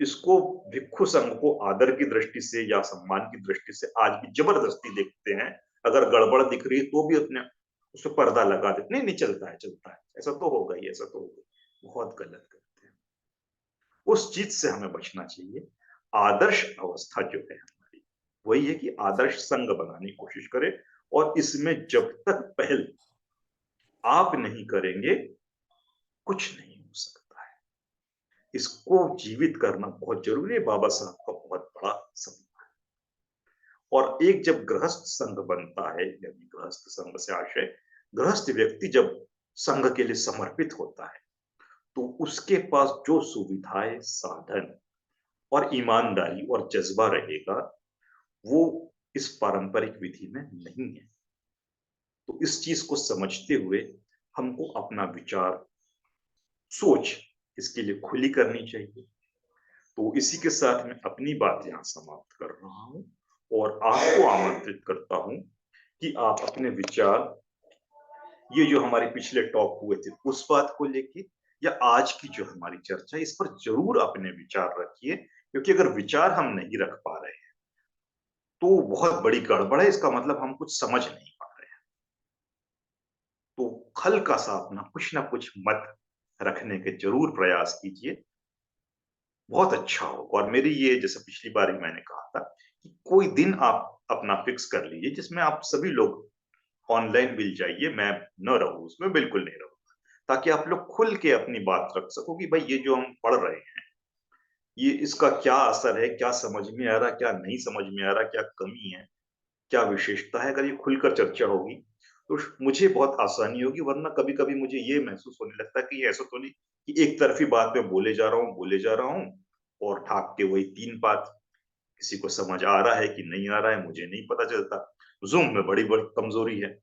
इसको, भिक्षु संघ को आदर की दृष्टि से या सम्मान की दृष्टि से आज भी जबरदस्ती देखते हैं, अगर गड़बड़ दिख रही है तो भी अपने उस पर पर्दा लगा देते, नहीं नहीं चलता है चलता है, ऐसा तो होगा ही, ऐसा तो होगा। बहुत गलत करते हैं। उस चीज से हमें बचना चाहिए। आदर्श अवस्था जो है हमारी, वही है कि आदर्श संघ बनाने की कोशिश करें, और इसमें जब तक पहल आप नहीं करेंगे कुछ नहीं हो सकता है। इसको जीवित करना बहुत जरूरी है, बाबा साहब का बहुत बड़ा सपना। और एक जब गृहस्थ संघ बनता है, यानी गृहस्थ संघ से आशय, गृहस्थ व्यक्ति जब संघ के लिए समर्पित होता है तो उसके पास जो सुविधाएं, साधन और ईमानदारी और जज्बा रहेगा, वो इस पारंपरिक विधि में नहीं है। तो इस चीज को समझते हुए हमको अपना विचार, सोच इसके लिए खुली करनी चाहिए। तो इसी के साथ मैं अपनी बात यहाँ समाप्त कर रहा हूँ और आपको आमंत्रित करता हूँ कि आप अपने विचार, ये जो हमारे पिछले टॉक हुए थे उस बात को लेके, या आज की जो हमारी चर्चा है इस पर जरूर अपने विचार रखिए, क्योंकि अगर विचार हम नहीं रख पा रहे हैं तो बहुत बड़ी गड़बड़ है। इसका मतलब हम कुछ समझ नहीं पा रहे हैं। तो हल्का सा अपना कुछ ना कुछ मत रखने के जरूर प्रयास कीजिए, बहुत अच्छा होगा। और मेरी ये, जैसे पिछली बार ही मैंने कहा था, कि कोई दिन आप अपना फिक्स कर लीजिए जिसमें आप सभी लोग ऑनलाइन मिल जाइए, मैं न रहूं उसमें, बिल्कुल नहीं रहूंगा, ताकि आप लोग खुल के अपनी बात रख सको कि भाई ये जो हम पढ़ रहे हैं, ये इसका क्या असर है, क्या समझ में आ रहा, क्या नहीं समझ में आ रहा, क्या कमी है, क्या विशेषता है। अगर ये खुलकर चर्चा होगी तो मुझे बहुत आसानी होगी, वरना कभी कभी मुझे ये महसूस होने लगता है कि ऐसा तो नहीं कि एक तरफी बात में बोले जा रहा हूँ और ठाक के वही तीन बात, किसी को समझ आ रहा है कि नहीं आ रहा है मुझे नहीं पता चलता। जूम में बड़ी बड़ी कमजोरी है,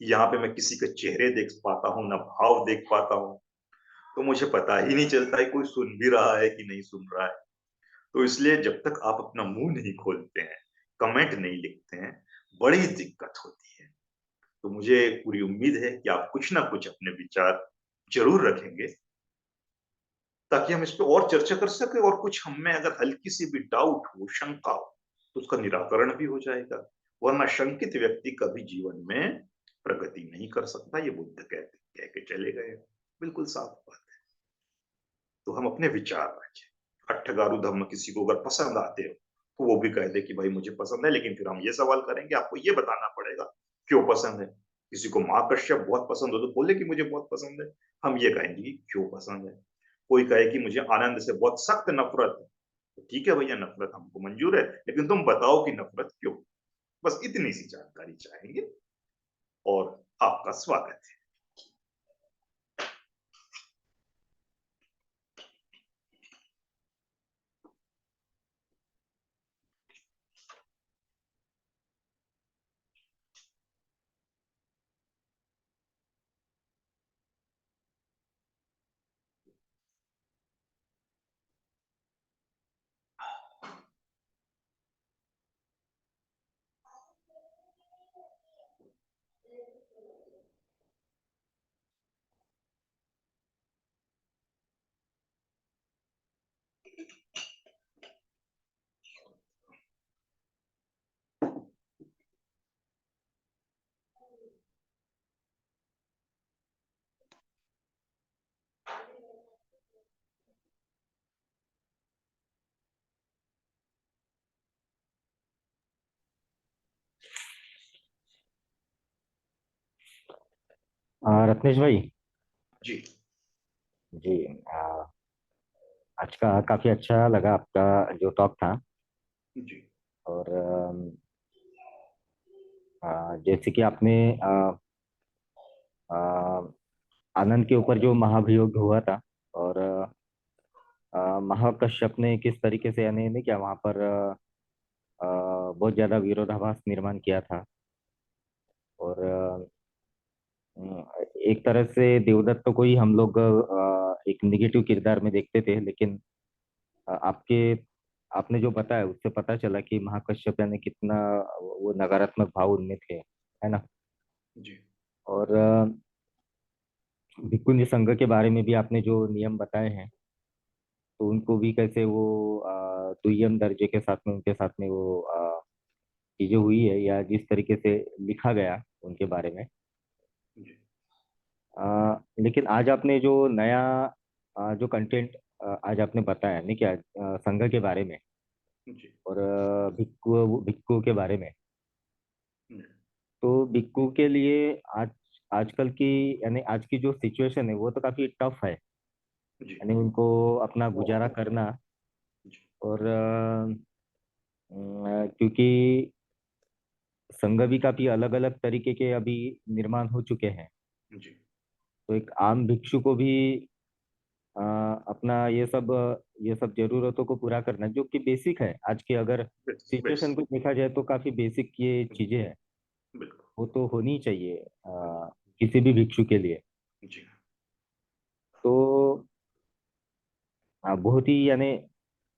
यहाँ पे मैं किसी के चेहरे देख पाता हूँ ना भाव देख पाता हूँ, तो मुझे पता ही नहीं चलता है कोई सुन भी रहा है कि नहीं सुन रहा है। तो इसलिए जब तक आप अपना मुंह नहीं खोलते हैं, कमेंट नहीं लिखते हैं, बड़ी दिक्कत होती है। तो मुझे पूरी उम्मीद है कि आप कुछ ना कुछ अपने विचार जरूर रखेंगे, ताकि हम इस पे और चर्चा कर सके, और कुछ हम में अगर हल्की सी भी डाउट हो, शंका हो, तो उसका निराकरण भी हो जाएगा। वरना शंकित व्यक्ति कभी जीवन में प्रगति नहीं कर सकता, ये बुद्ध कहते कह के चले गए। बिल्कुल साफ बात है। तो हम अपने विचार रखें। अट्ठगारू धम्म किसी को अगर पसंद आते हो तो वो भी कह दे कि भाई मुझे पसंद है, लेकिन फिर हम ये सवाल करेंगे, आपको ये बताना पड़ेगा क्यों पसंद है। किसी को माँ कश्यप बहुत पसंद हो तो बोले कि मुझे बहुत पसंद है, हम ये कहेंगे कि क्यों पसंद है। कोई कहे कि मुझे आनंद से बहुत सख्त नफरत है, तो ठीक है भैया, नफरत हमको मंजूर है, लेकिन तुम बताओ कि नफरत क्यों। बस इतनी सी जानकारी चाहेंगे, और आपका स्वागत है। रत्नेश भाई। जी। जी। आज का काफी अच्छा लगा आपका जो टॉक था। जी। और जैसे कि आपने अ, आनंद के ऊपर जो महाभियोग हुआ था, और महाकश्यप ने किस तरीके से यानी नहीं क्या वहाँ पर बहुत ज्यादा विरोधाभास निर्माण किया था। और एक तरह से देवदत्त को ही हम लोग एक निगेटिव किरदार में देखते थे, लेकिन आपके आपने जो बताया उससे पता चला कि महाकश्यप यानी कितना वो नकारात्मक भाव उनमें थे, है ना। जी। और भिक्खुनी संघ के बारे में भी आपने जो नियम बताए हैं, तो उनको भी कैसे वो दुय्यम दर्जे के साथ में उनके साथ में वो चीजें हुई है, या जिस तरीके से लिखा गया उनके बारे में। जी। लेकिन आज आपने जो नया जो कंटेंट आज आपने बताया नहीं क्या संघ के बारे में, जी। और भिक्खु भिक्खु के बारे में। जी। तो भिक्खु के लिए आज आजकल की यानी आज की जो सिचुएशन है वो तो काफी टफ है, जी। यानी उनको अपना गुजारा करना। जी। और क्योंकि संघ भी काफी अलग अलग तरीके के अभी निर्माण हो चुके हैं, जी। तो एक आम भिक्षु को भी अ, अपना ये सब जरूरतों को पूरा करना जो कि बेसिक है आज के, अगर बेस बेस। सिचुएशन को देखा जाए तो काफी बेसिक ये चीजें हैं, बिल्कुल। वो तो होनी चाहिए किसी भी भिक्षु के लिए। जी। तो बहुत ही यानी,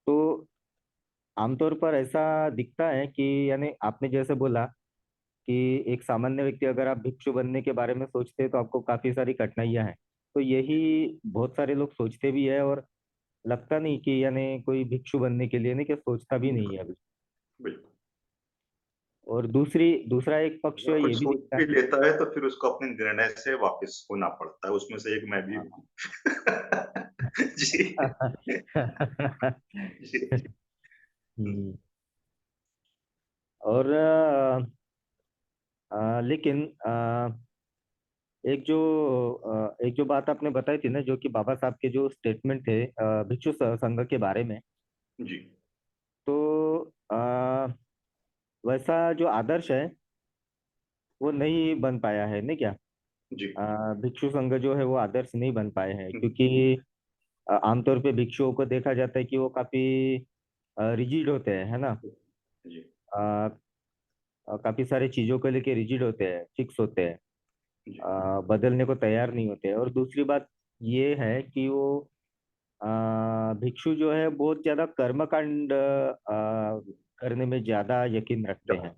तो आमतौर पर ऐसा दिखता है कि यानी आपने जैसे बोला कि एक सामान्य व्यक्ति अगर आप भिक्षु बनने के बारे में सोचते हैं तो आपको काफी सारी कठिनाइयां हैं। तो यही बहुत सारे लोग सोचते भी है, और लगता नहीं कि यानी कोई भिक्षु बनने के लिए नहीं, कि सोचता भी नहीं है अभी। बिल्कुल। और दूसरा एक पक्ष अगर कोई ये भी सोच दिखता भी है। लेता है तो फिर उसको अपने निर्णय से वापस होना पड़ता है, उसमें से एक मैं भी हाँ। हूँ। जी। जी। हम्म। और लेकिन एक जो बात आपने बताई थी ना, जो कि बाबा साहब के जो स्टेटमेंट थे भिक्षु संघ के बारे में, जी। तो वैसा जो आदर्श है वो नहीं बन पाया है, नहीं क्या? जी। भिक्षु संघ जो है वो आदर्श नहीं बन पाए हैं, क्योंकि आमतौर पे भिक्षुओं को देखा जाता है कि वो काफी रिजिड होते हैं, है ना? जी। अ, काफी सारी चीजों को लेके रिजिड होते हैं, फिक्स होते हैं, जी। बदलने को तैयार नहीं होते हैं। और दूसरी बात ये है कि वो भिक्षु जो है बहुत ज्यादा कर्मकांड करने में ज्यादा यकीन रखते हैं।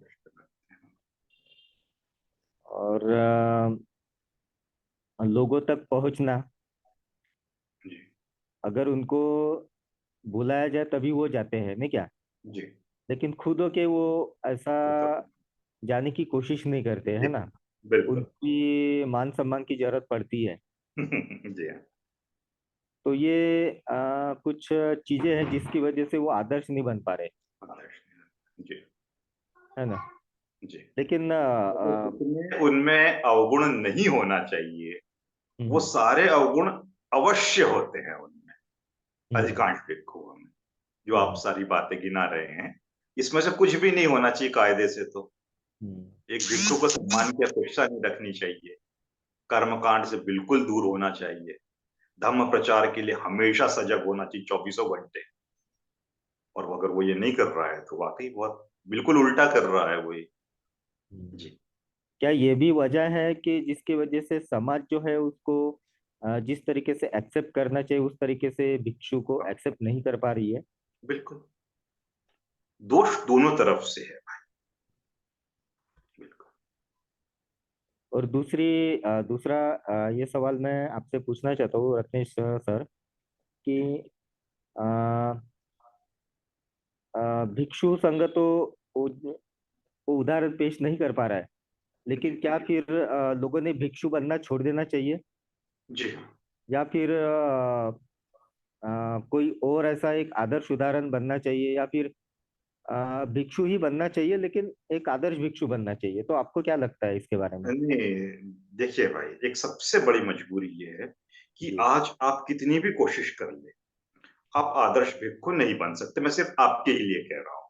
और लोगों तक पहुंचना, जी। अगर उनको बुलाया जाए तभी वो जाते हैं, नहीं क्या? जी। लेकिन खुद हो के वो ऐसा वो तो जाने की कोशिश नहीं करते, है जी। ना? बिल्कुल। उनकी मान सम्मान की जरूरत पड़ती है। जी हाँ। तो ये कुछ चीजें हैं जिसकी वजह से वो आदर्श नहीं बन पा रहे, जी। है ना? जी। लेकिन उनमें उनमें अवगुण नहीं होना चाहिए, वो हम्म, सारे अवगुण अवश्य होते हैं उनमें, हम्म, अधिकांश भिक्षुओं में, जो आप हम्म, सारी बातें गिना रहे हैं। इसमें से कुछ भी नहीं होना चाहिए कायदे से तो। हम्म, एक भिक्षु को सम्मान की अपेक्षा नहीं रखनी चाहिए, कर्मकांड से बिल्कुल दूर होना चाहिए, धर्म प्रचार के लिए हमेशा सजग होना चाहिए 24 घंटे। और अगर वो ये नहीं कर रहा है तो वाकई बहुत बिल्कुल उल्टा कर रहा है वो ये। हम्म। जी। क्या ये भी वजह है कि जिसकी वजह से समाज जो है उसको जिस तरीके से एक्सेप्ट करना चाहिए उस तरीके से भिक्षु को हाँ, एक्सेप्ट नहीं कर पा रही है? बिल्कुल। दोष दोनों तरफ से है भाई। बिल्कुल। और दूसरा ये सवाल मैं आपसे पूछना चाहता हूँ रत्नेश सर, कि अ, भिक्षु संघ तो वो वो उदाहरण पेश नहीं कर पा रहा है, जी। लेकिन क्या फिर लोगों ने भिक्षु बनना छोड़ देना चाहिए, जी हाँ। या फिर कोई और ऐसा एक आदर्श उदाहरण बनना चाहिए, या फिर भिक्षु ही बनना चाहिए लेकिन एक आदर्श भिक्षु बनना चाहिए? तो आपको क्या लगता है इसके बारे में? नहीं, देखिए भाई, एक सबसे बड़ी मजबूरी ये है कि जी, आज आप कितनी भी कोशिश कर ले, आप आदर्श भिक्षु नहीं बन सकते। मैं सिर्फ आपके ही लिए कह रहा हूँ,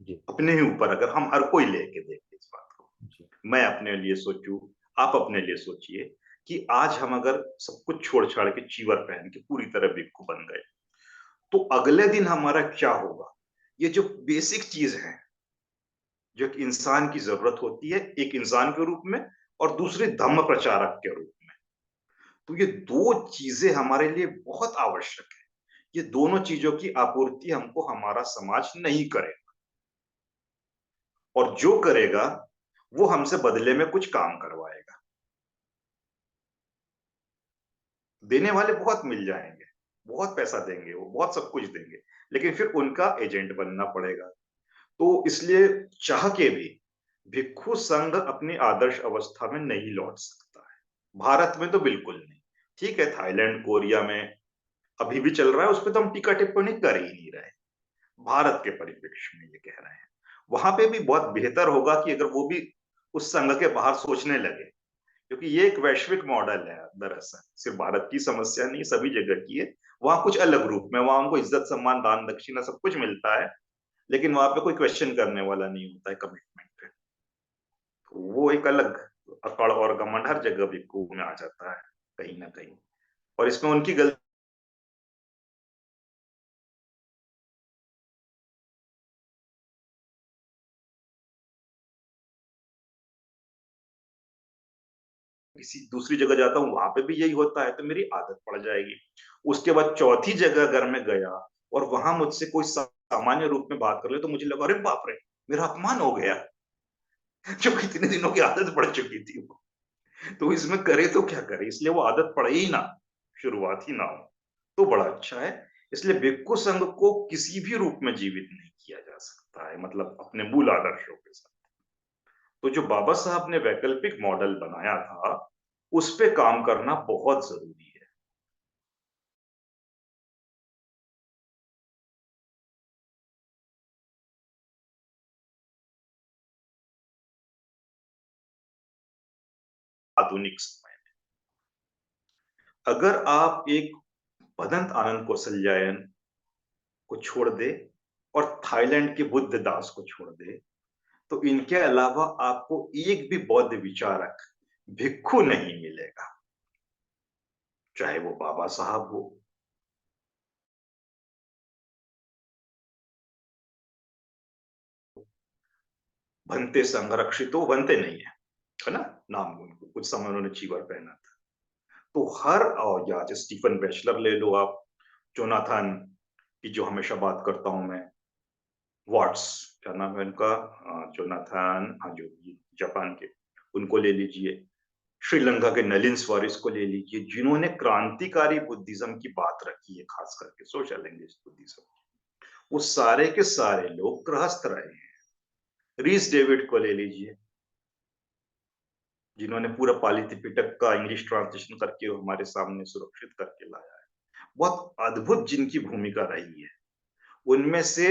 जी, अपने ही ऊपर अगर हम हर कोई लेके देखे इस बात को, जी, मैं अपने लिए सोचूं, आप अपने लिए सोचिए कि आज हम अगर सब कुछ छोड़ छाड़ के चीवर पहन के पूरी तरह भिक्षु बन गए, तो अगले दिन हमारा क्या होगा? ये जो बेसिक चीज है, जो एक इंसान की जरूरत होती है एक इंसान के रूप में, और दूसरे धम्म प्रचारक के रूप में, तो ये दो चीजें हमारे लिए बहुत आवश्यक है। ये दोनों चीजों की आपूर्ति हमको हमारा समाज नहीं करे, और जो करेगा वो हमसे बदले में कुछ काम करवाएगा। देने वाले बहुत मिल जाएंगे, बहुत पैसा देंगे, वो बहुत सब कुछ देंगे, लेकिन फिर उनका एजेंट बनना पड़ेगा। तो इसलिए चाह के भी भिक्षु संघ अपनी आदर्श अवस्था में नहीं लौट सकता है, भारत में तो बिल्कुल नहीं। ठीक है, थाईलैंड कोरिया में अभी भी चल रहा है, उस पर तो हम टीका टिप्पणी कर ही नहीं रहे। भारत के परिप्रेक्ष्य में ये कह रहे हैं, वहां पे भी बहुत बेहतर होगा कि अगर वो भी उस संघ के बाहर सोचने लगे, क्योंकि ये एक वैश्विक मॉडल है दरअसल, सिर्फ भारत की समस्या नहीं, सभी जगह की है। वहां कुछ अलग रूप में, वहां हमको इज्जत सम्मान दान दक्षिणा सब कुछ मिलता है, लेकिन वहां पे कोई क्वेश्चन करने वाला नहीं होता है कमिटमेंट पे। तो वो एक अलग अकड़ और घमंड हर जगह भी खूब में आ जाता है कहीं ना कहीं, और इसमें उनकी गलती किसी दूसरी जगह जाता हूँ वहां पे भी यही होता है, तो मेरी आदत पड़ जाएगी। उसके बाद चौथी जगह अगर मैं गया और वहां मुझसे कोई सामान्य रूप में बात कर ले, तो मुझे लगा अरे बाप रे, मेरा अपमान हो गया। जो इतने दिनों की आदत पड़ चुकी थी वो। तो इसमें करे तो क्या करे, इसलिए वो आदत पड़े ही ना, शुरुआत ही ना हो, तो बड़ा अच्छा है। इसलिए भिक्खु संघ को किसी भी रूप में जीवित नहीं किया जा सकता है, मतलब अपने मूल आदर्शों के साथ। तो जो बाबा साहब ने वैकल्पिक मॉडल बनाया था, उस पे काम करना बहुत जरूरी है। आधुनिक समय में अगर आप एक भदंत आनंद कौशल्यायन को छोड़ दे और थाईलैंड के बुद्ध दास को छोड़ दे, तो इनके अलावा आपको एक भी बौद्ध विचारक भिक्खु नहीं मिलेगा, चाहे वो बाबा साहब हो। बनते संरक्षित हो, बनते नहीं है ना, नाम उनको कुछ समय उन्होंने चीवर पहना था। तो हर, और या स्टीफन बैचलर ले लो आप, जोनाथन की जो हमेशा बात करता हूं मैं, वाट्स, क्या नाम है उनका, जोनाथन, हाँ, जो जापान के, उनको ले लीजिए। श्रीलंका के नलिन स्वारिस को ले लीजिए, जिन्होंने क्रांतिकारी बुद्धिज्म की बात रखी है, खास करके सोशल एंगेज बुद्धिज्म। वो सारे के सारे लोग गृहस्थ रहे हैं। रीस डेविड को ले लीजिए, जिन्होंने पूरा पाली त्रिपिटक का इंग्लिश ट्रांसलेशन करके हमारे सामने सुरक्षित करके लाया है। बहुत अद्भुत जिनकी भूमिका रही है। उनमें से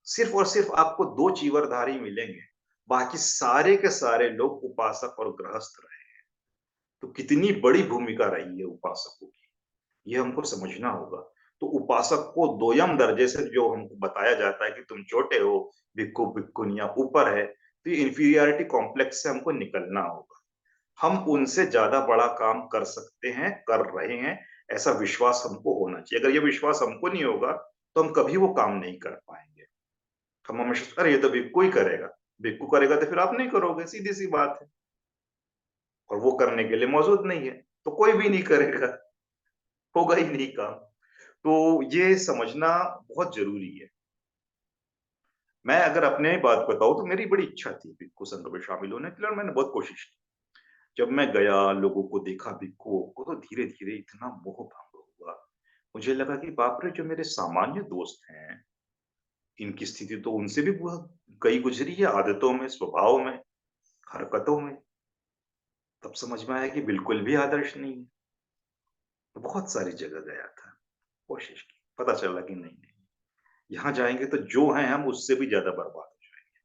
सिर्फ और सिर्फ आपको दो चीवरधारी मिलेंगे, बाकी सारे के सारे लोग उपासक और गृहस्थ रहे। तो कितनी बड़ी भूमिका रही है उपासकों की, ये हमको समझना होगा। तो उपासक को दोयम दर्जे से जो हमको बताया जाता है कि तुम छोटे हो, भिक्खु भिक्खुनिया ऊपर है, तो ये इंफीरियरिटी कॉम्प्लेक्स से हमको निकलना होगा। हम उनसे ज्यादा बड़ा काम कर सकते हैं, कर रहे हैं, ऐसा विश्वास हमको होना चाहिए। अगर ये विश्वास हमको नहीं होगा, तो हम कभी वो काम नहीं कर पाएंगे। हम हमेशा, अरे ये तो भिक्खु ही करेगा, भिक्खु करेगा तो फिर आप नहीं करोगे, सीधी सी बात है। और वो करने के लिए मौजूद नहीं है, तो कोई भी नहीं करेगा, होगा ही नहीं काम। तो ये समझना बहुत जरूरी है। मैं अगर अपने बात बताऊं तो मेरी बड़ी इच्छा थी भिक्खु संघ में शामिल होने के लिए, और मैंने बहुत कोशिश की। जब मैं गया, लोगों को देखा भिक्खुओं को, तो धीरे धीरे इतना मोह भंग हुआ। मुझे लगा कि बाप रे, जो मेरे सामान्य दोस्त हैं, इनकी स्थिति तो उनसे भी बहुत कई गुजरी है, आदतों में, स्वभाव में, हरकतों में। तब समझ में आया कि बिल्कुल भी आदर्श नहीं है। तो बहुत सारी जगह गया था, कोशिश की, पता चला कि नहीं नहीं, यहाँ जाएंगे तो जो है हम उससे भी ज्यादा बर्बाद हो जाएंगे।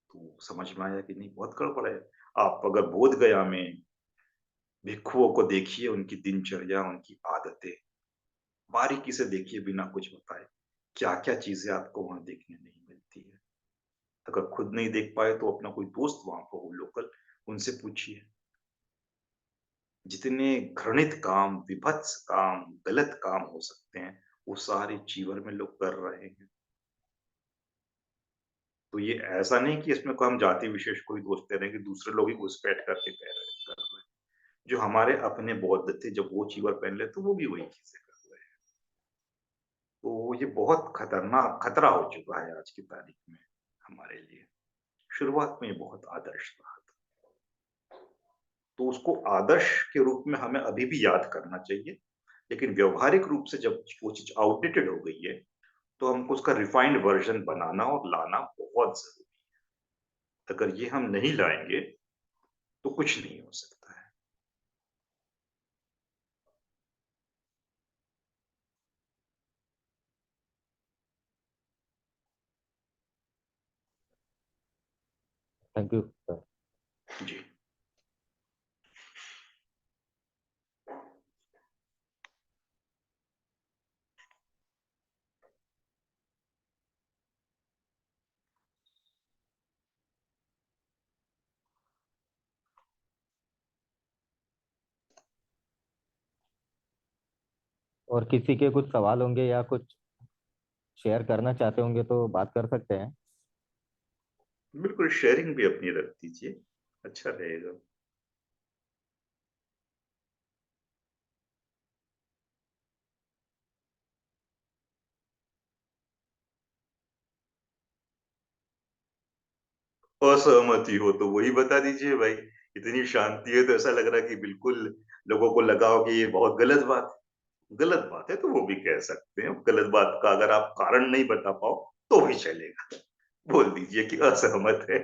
तो समझ में आया कि नहीं, बहुत गड़बड़ है। आप अगर बोध गया में भिक्षुओं को देखिए, उनकी दिनचर्या, उनकी आदतें बारीकी से देखिए, बिना कुछ बताए, क्या क्या चीजें आपको वहां देखने नहीं मिलती है। अगर खुद नहीं देख पाए तो अपना कोई दोस्त वहां पर हो लोकल, उनसे पूछिए। जितने घृणित काम, विभत्स काम, गलत काम हो सकते हैं, वो सारे जीवन में लोग कर रहे हैं। तो ये ऐसा नहीं कि इसमें कोई हम जाति विशेष को ही दोष दे रहे हैं, कि दूसरे लोग ही घुसपैठ करके कर रहे हैं। जो हमारे अपने बौद्ध थे, जब वो चीवर पहन ले तो वो भी वही चीजें कर रहे हैं। तो ये बहुत खतरनाक खतरा हो चुका है आज की तारीख में हमारे लिए। शुरुआत में ये बहुत आदर्श रहा था, तो उसको आदर्श के रूप में हमें अभी भी याद करना चाहिए। लेकिन व्यवहारिक रूप से जब वो चीज आउटडेटेड हो गई है, तो हमको उसका रिफाइंड वर्जन बनाना और लाना बहुत जरूरी है। अगर ये हम नहीं लाएंगे तो कुछ नहीं हो सकता है। Thank you sir. जी। और किसी के कुछ सवाल होंगे या कुछ शेयर करना चाहते होंगे तो बात कर सकते हैं। बिल्कुल, शेयरिंग भी अपनी रख दीजिए, अच्छा रहेगा। असहमति हो तो वही बता दीजिए भाई। इतनी शांति है तो ऐसा लग रहा है कि बिल्कुल लोगों को लगा हो कि ये बहुत गलत बात है। गलत बात है तो वो भी कह सकते हैं। गलत बात का अगर आप कारण नहीं बता पाओ तो भी चलेगा, बोल दीजिए कि असहमत है।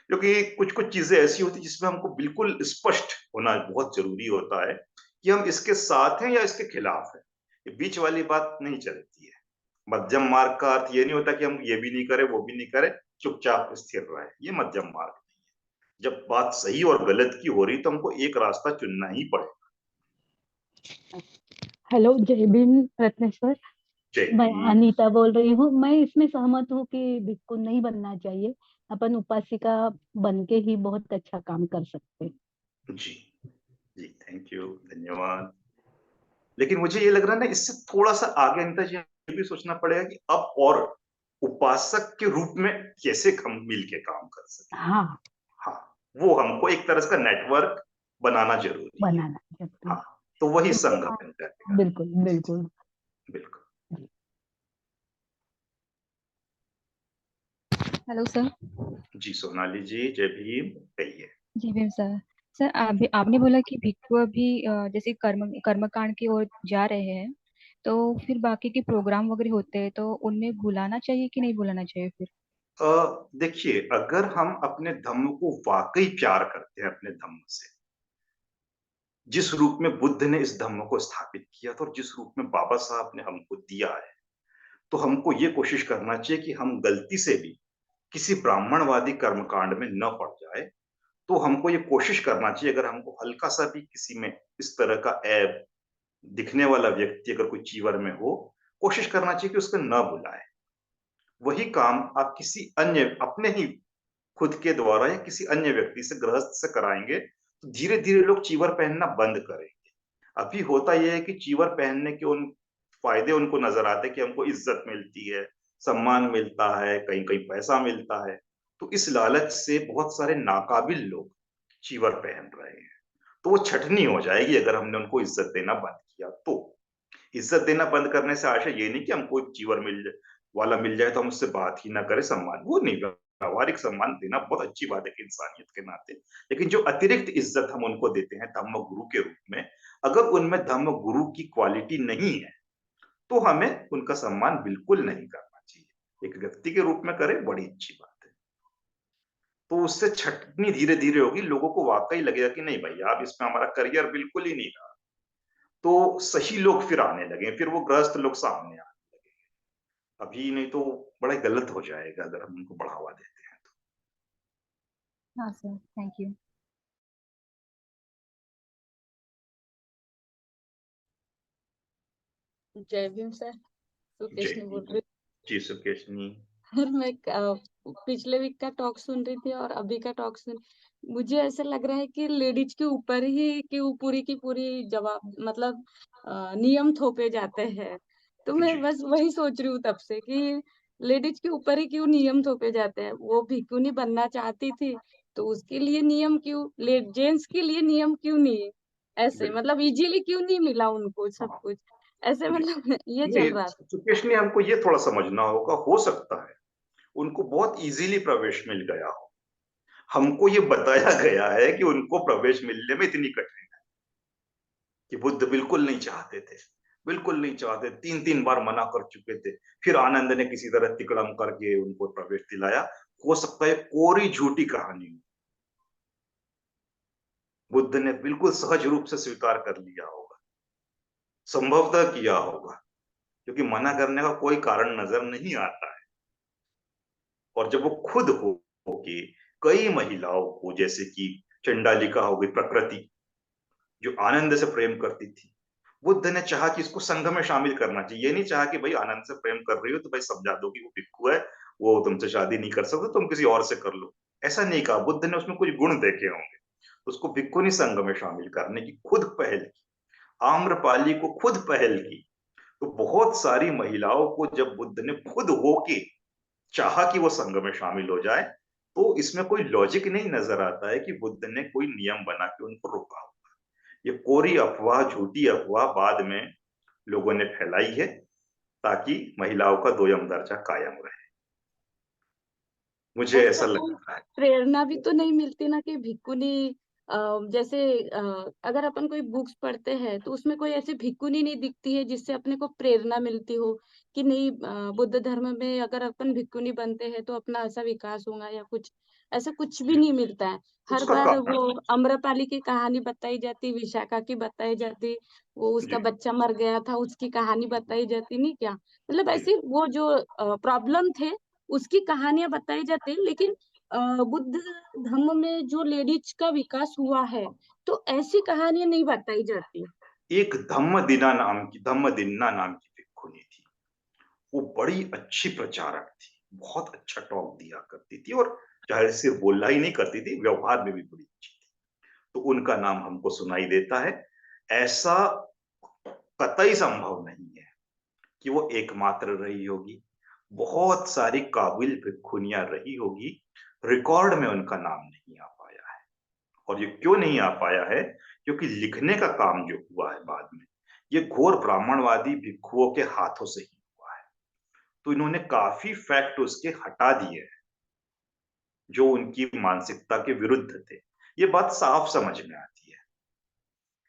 क्योंकि कुछ कुछ चीजें ऐसी होती जिसमें हमको बिल्कुल स्पष्ट होना बहुत जरूरी होता है कि हम इसके साथ हैं या इसके खिलाफ हैं। ये बीच वाली बात नहीं चलती है। मध्यम मार्ग का अर्थ ये नहीं होता कि हम ये भी नहीं करें वो भी नहीं करें, चुपचाप स्थिर रहे। ये मध्यम मार्ग नहीं है। जब बात सही और गलत की हो रही तो हमको एक रास्ता चुनना ही पड़ेगा। हेलो, जय भीम रत्नेश्वर। जय मैं भीम। अनीता बोल रही हूँ। मैं इसमें सहमत हूँ कि भिक्खु नहीं बनना चाहिए। अपन उपासिका बन के ही बहुत अच्छा काम कर सकते हैं। जी जी, थैंक यू, धन्यवाद। लेकिन मुझे ये लग रहा है ना, इससे थोड़ा सा आगे अनिता जी ये भी सोचना पड़ेगा कि अब और उपासक के रूप में कैसे हम मिल के काम कर सके। हाँ, हाँ, वो हमको एक तरह का नेटवर्क बनाना जरूरी है। बनाना जरूरी हाँ, है। तो वही तो संघ बन जाएगा। बिल्कुल जी जी, बिल्कुल। बिल्कुल। Hello sir. जी सोनाली जी, जय भीम, कहिए। जी भीम सर। सर अभी आपने बोला कि भिक्खु अभी जैसे कर्मकांड की ओर जा रहे हैं, तो फिर बाकी के प्रोग्राम वगैरह होते हैं तो उनमें बुलाना चाहिए कि नहीं बुलाना चाहिए फिर? देखिए, अगर हम अपने धम्म को वाकई प्यार करते हैं, अपने धम्म से, जिस रूप में बुद्ध ने इस धम्म को स्थापित किया था और जिस रूप में बाबा साहब ने हमको दिया है, तो हमको ये कोशिश करना चाहिए कि हम गलती से भी किसी ब्राह्मणवादी कर्मकांड में न पड़ जाए। तो हमको ये कोशिश करना चाहिए, अगर हमको हल्का सा भी किसी में इस तरह का ऐब दिखने वाला व्यक्ति अगर कोई चीवर में हो, कोशिश करना चाहिए कि उसको न बुलाए। वही काम आप किसी अन्य अपने ही खुद के द्वारा या किसी अन्य व्यक्ति से, गृहस्थ से कराएंगे तो धीरे धीरे लोग चीवर पहनना बंद करेंगे। अभी होता यह है कि चीवर पहनने के उन फायदे उनको नजर आते हैं कि हमको इज्जत मिलती है, सम्मान मिलता है, कहीं कहीं पैसा मिलता है। तो इस लालच से बहुत सारे नाकाबिल लोग चीवर पहन रहे हैं। तो वो छटनी हो जाएगी अगर हमने उनको इज्जत देना बंद किया तो। इज्जत देना बंद करने से आशा ये नहीं कि हमको चीवर मिल जाए तो हम उससे बात ही ना करें, सम्मान वो नहीं। व्यवहारिक सम्मान देना बहुत अच्छी बात है कि इंसानियत के नाते। लेकिन जो अतिरिक्त इज्जत हम उनको देते हैं धम्म गुरु के रूप में, अगर उनमें धम्म गुरु की क्वालिटी नहीं है तो हमें उनका सम्मान बिल्कुल नहीं करना चाहिए। एक व्यक्ति के रूप में करें, बड़ी अच्छी बात है। तो उससे छटनी धीरे धीरे होगी, लोगों को वाकई लगेगा कि नहीं भैया, अब इसमें हमारा करियर बिल्कुल ही नहीं रहा। तो सही लोग फिर आने लगे, फिर वो गृहस्थ लोग सामने आने लगे। अभी नहीं तो बड़ा गलत हो जाएगा अगर हम उनको बढ़ावा देते हैं तो। हाँ सर, थैंक यू। जय भीम सर। जय सुकेशनी बोल भीम। रही जी सुकेशनी। हूँ सर। मैं पिछले वीक का टॉक सुन रही थी और अभी का टॉक सुन, मुझे ऐसा लग रहा है कि लेडीज के ऊपर ही कि वो पूरी की पूरी जवाब मतलब नियम थोपे जाते हैं। तो मैं जी बस वही सोच रही हूँ तब से कि लेडीज के ऊपर ही क्यों नियम थोपे जाते हैं। वो भिखुनी बनना चाहती थी तो उसके लिए नियम क्यों, ले जेंट्स के लिए नियम क्यों नहीं? ऐसे बिल्कुल। मतलब इजीली क्यों नहीं मिला उनको सब हाँ, कुछ? ऐसे जी। मतलब ये नहीं, चल रहा था। सुकेशनी हमको ये थोड़ा समझना होगा, हो सकता है उनको बहुत इजीली प्रवेश मिल गया हो। हमको ये बताया गया है कि उनको प्रवेश मिलने में इतनी कठिनाई कि बुद्ध बिल्कुल नहीं चाहते थे। बिल्कुल नहीं चाहते, तीन तीन बार मना कर चुके थे। फिर आनंद ने किसी तरह तिकड़म करके उनको प्रवेश दिलाया। हो सकता है कोरी झूठी कहानी हो, बुद्ध ने बिल्कुल सहज रूप से स्वीकार कर लिया होगा, संभवतः किया होगा, क्योंकि मना करने का कोई कारण नजर नहीं आता है। और जब वो खुद हो कि कई महिलाओं को, जैसे कि चंडालिका हो गई प्रकृति, जो आनंद से प्रेम करती थी, बुद्ध ने चाहा कि इसको संघ में शामिल करना चाहिए। ये नहीं चाहा कि भाई आनंद से प्रेम कर रही हो तो भाई समझा दो कि वो भिक्खु है, वो तुमसे शादी नहीं कर सकते, तुम किसी और से कर लो। ऐसा नहीं कहा बुद्ध ने, उसमें कुछ गुण देखे होंगे। उसको भिक्खुनी संघ में शामिल करने की खुद पहल की, आम्रपाली को खुद पहल की। तो बहुत सारी महिलाओं को जब बुद्ध ने खुद होके चाहा कि वो संघ में शामिल हो जाए, तो इसमें कोई लॉजिक नहीं नजर आता है कि बुद्ध ने कोई नियम बना के उनको रोका हो। ये कोरी अफवाह, झूठी अफवाह बाद में लोगों ने फैलाई है ताकि महिलाओं का दोयम दर्जा कायम रहे। मुझे ऐसा उसका कोई लगता है। प्रेरणा भी तो नहीं मिलती ना कि भिक्खुनी जैसे अगर अपन कोई बुक्स पढ़ते हैं तो उसमें कोई ऐसी भिक्खुनी नहीं दिखती है जिससे अपने को प्रेरणा मिलती हो कि नहीं, बुद्ध धर्म में अगर अपन भिक्खुनी बनते हैं तो अपना ऐसा विकास होगा या कुछ ऐसा कुछ भी नहीं मिलता है। हर उसका बार कारण, वो अम्रपाली की कहानी बताई जाती, विशाखा की बताई जाती, वो उसका जी बच्चा मर गया था उसकी कहानी बताई जाती, नहीं क्या मतलब जी, ऐसे वो जो प्रॉब्लम थे उसकी कहानियां बताई जाती, लेकिन बुद्ध धर्म में जो लेडीज का विकास हुआ है तो ऐसी कहानियां नहीं बताई जाती। एक धम्म दिन्ना नाम की भिक्षुनी थी। वो बड़ी अच्छी प्रचारक थी, बहुत अच्छा टॉक दिया करती थी, और जाहिर से बोलना ही नहीं करती थी, व्यवहार में भी बड़ी अच्छी थी। तो उनका नाम हमको सुनाई देता है। ऐसा कतई संभव नहीं है कि वो एकमात्र रही होगी। बहुत सारी काबिल भिक्षुनियां रही होगी, रिकॉर्ड में उनका नाम नहीं आ पाया है। और ये क्यों नहीं आ पाया है? क्योंकि लिखने का काम जो हुआ है बाद में, ये घोर ब्राह्मणवादी भिक्षुओं के हाथों से ही हुआ है। तो इन्होंने काफी फैक्ट उसके हटा दिए हैं जो उनकी मानसिकता के विरुद्ध थे। ये बात साफ समझ में आती है।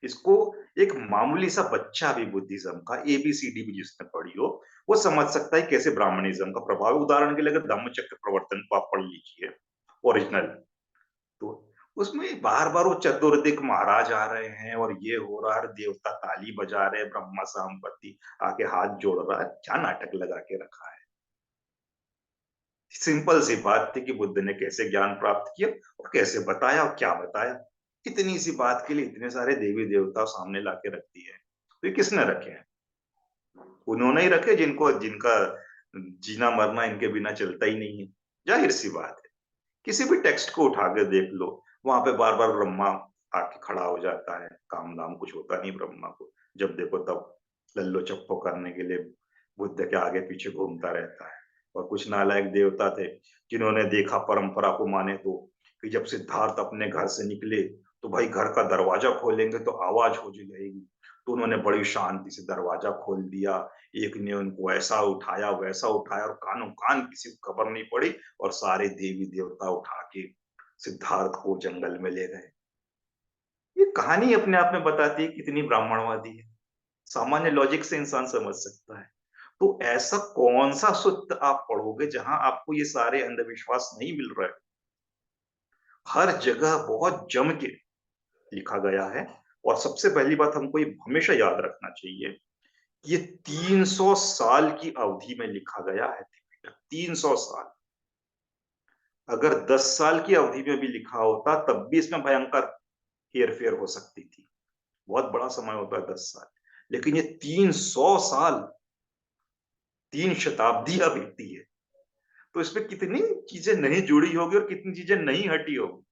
इसको एक मामूली सा बच्चा भी बुद्धिज्म का एबीसीडी भी जिसने पढ़ी हो, वो समझ सकता है कैसे ब्राह्मणिज्म का प्रभाव है। उदाहरण के लिए अगर धम्मचक्र प्रवर्तन को आप पढ़ लीजिए ओरिजिनल, तो उसमें बार बार वो चतुर्दिक महाराज आ रहे हैं और ये हो रहा है, देवता ताली बजा रहे हैं, ब्रह्मा सामपति आके हाथ जोड़ रहा है। क्या नाटक लगा के रखा है। सिंपल सी बात थी कि बुद्ध ने कैसे ज्ञान प्राप्त किया और कैसे बताया और क्या बताया। इतनी सी बात के लिए इतने सारे देवी देवता सामने लाके रख दिए हैं। तो ये किसने रखे हैं? उन्होंने ही रखे जिनको जिनका जीना मरना इनके बिना चलता ही नहीं है। जाहिर सी बात है। किसी भी टेक्स्ट को उठा के देख लो, वहां पे बार बार ब्रह्मा आके खड़ा हो जाता है। काम दाम कुछ होता नहीं ब्रह्मा को, जब देखो तब लल्लो चप्पो करने के लिए बुद्ध के आगे पीछे घूमता रहता है। और कुछ नालायक देवता थे जिन्होंने देखा परंपरा को माने तो, कि जब सिद्धार्थ अपने घर से निकले तो भाई घर का दरवाजा खोलेंगे तो आवाज हो जाएगी। तो उन्होंने बड़ी शांति से दरवाजा खोल दिया। एक ने उनको ऐसा उठाया वैसा उठाया और कानों कान किसी को खबर नहीं पड़ी, और सारे देवी देवता उठा के सिद्धार्थ को जंगल में ले गए। ये कहानी अपने आप में बताती है कितनी ब्राह्मणवादी है। सामान्य लॉजिक से इंसान समझ सकता है। तो ऐसा कौन सा सूत्र आप पढ़ोगे जहां आपको ये सारे अंधविश्वास नहीं मिल रहे? हर जगह बहुत जम के लिखा गया है। और सबसे पहली बात हमको ये हमेशा याद रखना चाहिए, ये 300 साल की अवधि में लिखा गया है। 300 साल। अगर 10 साल की अवधि में भी लिखा होता तब भी इसमें भयंकर हेर फेर हो सकती थी। बहुत बड़ा समय होता है 10 साल, लेकिन ये 300 साल, 3 शताब्दियां बीती है। तो इसमें कितनी चीजें नहीं जुड़ी होगी और कितनी चीजें नहीं हटी होगी,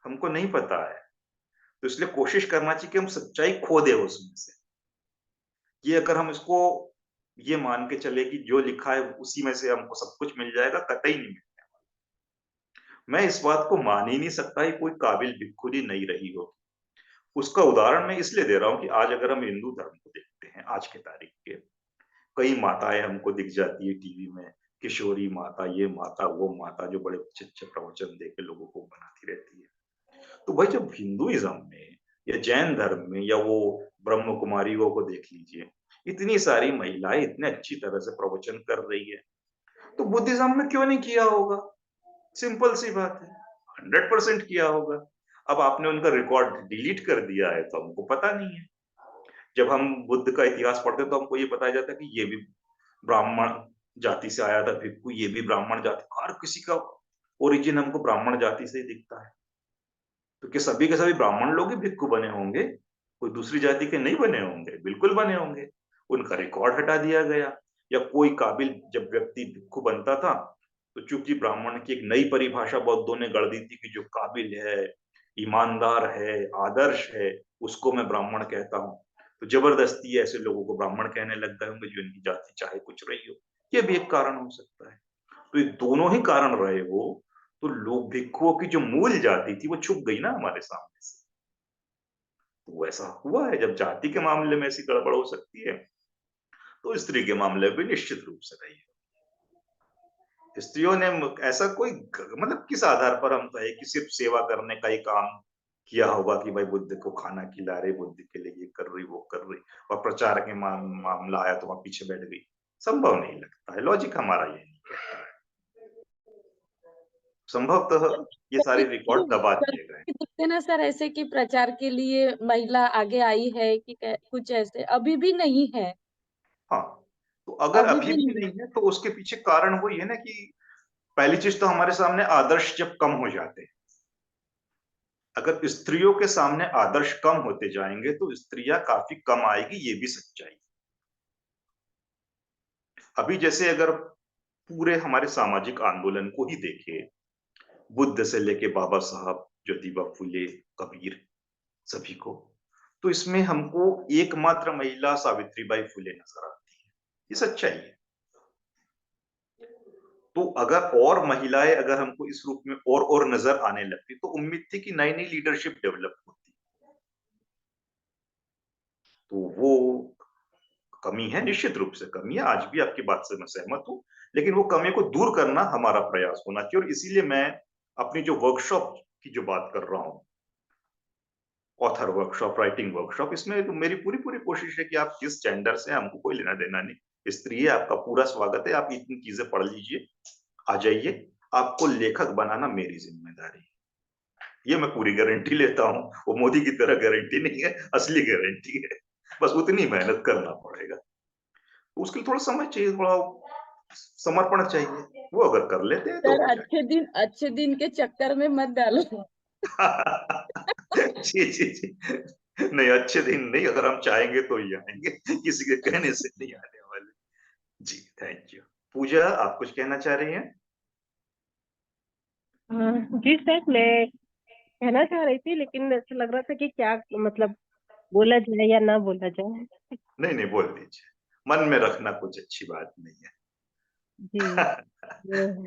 हमको नहीं पता है। तो इसलिए कोशिश करना चाहिए कि हम सच्चाई खो दे उसमें से। ये अगर हम इसको ये मान के चले कि जो लिखा है उसी में से हमको सब कुछ मिल जाएगा, कतई नहीं मिलने वाला। मैं इस बात को मान ही नहीं सकता कि कोई काबिल भिक्षुनी नहीं रही हो। उसका उदाहरण मैं इसलिए दे रहा हूं कि आज अगर हम हिंदू धर्म को देखते हैं, आज के तारीख के कई माताएं हमको दिख जाती है टीवी में, किशोरी माता, ये माता वो माता, जो बड़े अच्छे अच्छे प्रवचन दे के लोगों को बनाती रहती है। तो भाई जब हिंदुइज्म में या जैन धर्म में या वो ब्रह्म कुमारियों को देख लीजिए, इतनी सारी महिलाएं इतने अच्छी तरह से प्रवचन कर रही है, तो बुद्धिज्म में क्यों नहीं किया होगा? सिंपल सी बात है, 100% किया होगा। अब आपने उनका रिकॉर्ड डिलीट कर दिया है तो हमको पता नहीं है। जब हम बुद्ध का इतिहास पढ़ते हैं तो हमको ये बताया जाता है कि ये भी ब्राह्मण जाति से आया था भिक्खु, ये भी ब्राह्मण जाति, हर किसी का ओरिजिन हमको ब्राह्मण जाति से ही दिखता है। तो क्या सभी के सभी ब्राह्मण लोग ही भिक्खु बने होंगे? कोई दूसरी जाति के नहीं बने होंगे? बिल्कुल बने होंगे। उनका रिकॉर्ड हटा दिया गया। या कोई काबिल जब व्यक्ति भिक्खु बनता था तो चूंकि ब्राह्मण की एक नई परिभाषा बौद्धों ने गढ़ दी थी कि जो काबिल है, ईमानदार है, आदर्श है, उसको मैं ब्राह्मण कहता हूँ। तो जबरदस्ती ऐसे लोगों को ब्राह्मण कहने लग गए होंगे जो इनकी जाति चाहे कुछ रही हो। ये भी एक कारण हो सकता है। तो ये दोनों ही कारण रहे हो तो लोग भिक्षुओं की जो मूल जाति थी वो छुप गई ना हमारे सामने से। तो ऐसा हुआ है, जब जाति के मामले में ऐसी गड़बड़ हो सकती है तो स्त्री के मामले में भी निश्चित रूप से रही है। स्त्रियों ने ऐसा कोई मतलब किस आधार पर हम कहे कि सिर्फ सेवा करने का ही काम किया होगा कि भाई बुद्ध को खाना खिला रहे, बुद्ध के लिए ये कर रही, वो कर रही, और प्रचार के मामला आया तो वहां पीछे बैठ गई। संभव नहीं लगता है, लॉजिक हमारा ये नहीं कहता है। संभवतः ये सारे रिकॉर्ड दबा दिए गए। दिखते ना सर ऐसे कि प्रचार के लिए महिला आगे आई है कि कुछ ऐसे अभी भी नहीं है। हाँ, तो अगर अभी अभी भी भी नहीं नहीं है तो उसके पीछे कारण वही है ना कि पहली चीज तो हमारे सामने आदर्श जब कम हो जाते हैं, अगर स्त्रियों के सामने आदर्श कम होते जाएंगे तो स्त्रियां काफी कम आएगी, ये भी सच्चाई। अभी जैसे अगर पूरे हमारे सामाजिक आंदोलन को ही देखें, बुद्ध से लेके बाबा साहब, ज्योतिबा फुले, कबीर, सभी को, तो इसमें हमको एकमात्र महिला सावित्रीबाई फुले नजर आती है, ये सच्चाई है। तो अगर और महिलाएं अगर हमको इस रूप में और नजर आने लगती तो उम्मीद थी कि नई नई लीडरशिप डेवलप होती। तो वो कमी है, निश्चित रूप से कमी है, आज भी आपकी बात से मैं सहमत हूं, लेकिन वो कमी को दूर करना हमारा प्रयास होना चाहिए। और इसीलिए मैं अपनी जो वर्कशॉप की जो बात कर रहा हूं, ऑथर वर्कशॉप, राइटिंग वर्कशॉप, इसमें तो मेरी पूरी पूरी कोशिश है कि आप जिस जेंडर से, हमको कोई लेना देना नहीं, स्त्री है, आपका पूरा स्वागत है, आप इतनी चीजें पढ़ लीजिए, आ जाइए, आपको लेखक बनाना मेरी जिम्मेदारी है, ये मैं पूरी गारंटी लेता हूँ। वो मोदी की तरह गारंटी नहीं है, असली गारंटी है, बस उतनी मेहनत करना पड़ेगा, तो उसके लिए थोड़ा समय चाहिए, थोड़ा समर्पण चाहिए, वो अगर कर लेते हैं तो सर हो अच्छे दिन के चक्कर में मत डालो। जाए। जी जी जी, नहीं अच्छे दिन नहीं, अगर हम चाहेंगे तो ही आएंगे, किसी के कहने से नहीं आने वाले। जी थैंक यू। पूजा, आप कुछ कहना चाह रही हैं? जी सर, मैं कहना चाह रही थी, लेकिन ऐसा लग रहा था कि क्या मतलब बोला जाए या ना बोला जाए। नहीं नहीं, बोल दीजिए, मन में रखना कुछ अच्छी बात नहीं जी है।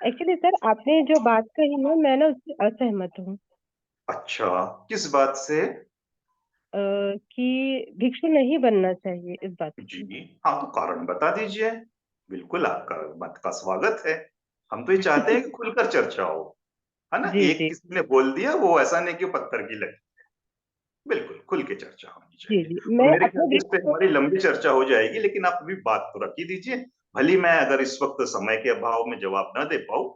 एक्चुअली सर, आपने जो बात कही ना, मैं ना उससे असहमत हूँ अच्छा, किस बात से? कि भिक्षु नहीं बनना चाहिए, इस बात जी, से। हाँ तो कारण बता दीजिए, बिल्कुल आपका मत का स्वागत है, हम तो ये चाहते हैं कि खुलकर चर्चा हो, है ना, जी एक जी किसी ने बोल दिया वो ऐसा नहीं कि पत्थर की लगी, बिल्कुल खुल के चर्चा होनी जी चाहिए। जी, तो मैं मेरे अपने ख्याल से इस पे दृष्टिकोण। हमारी लंबी चर्चा हो जाएगी, लेकिन आप अभी बात तो रख ही दीजिए, भली मैं अगर इस वक्त समय के अभाव में जवाब न दे पाऊं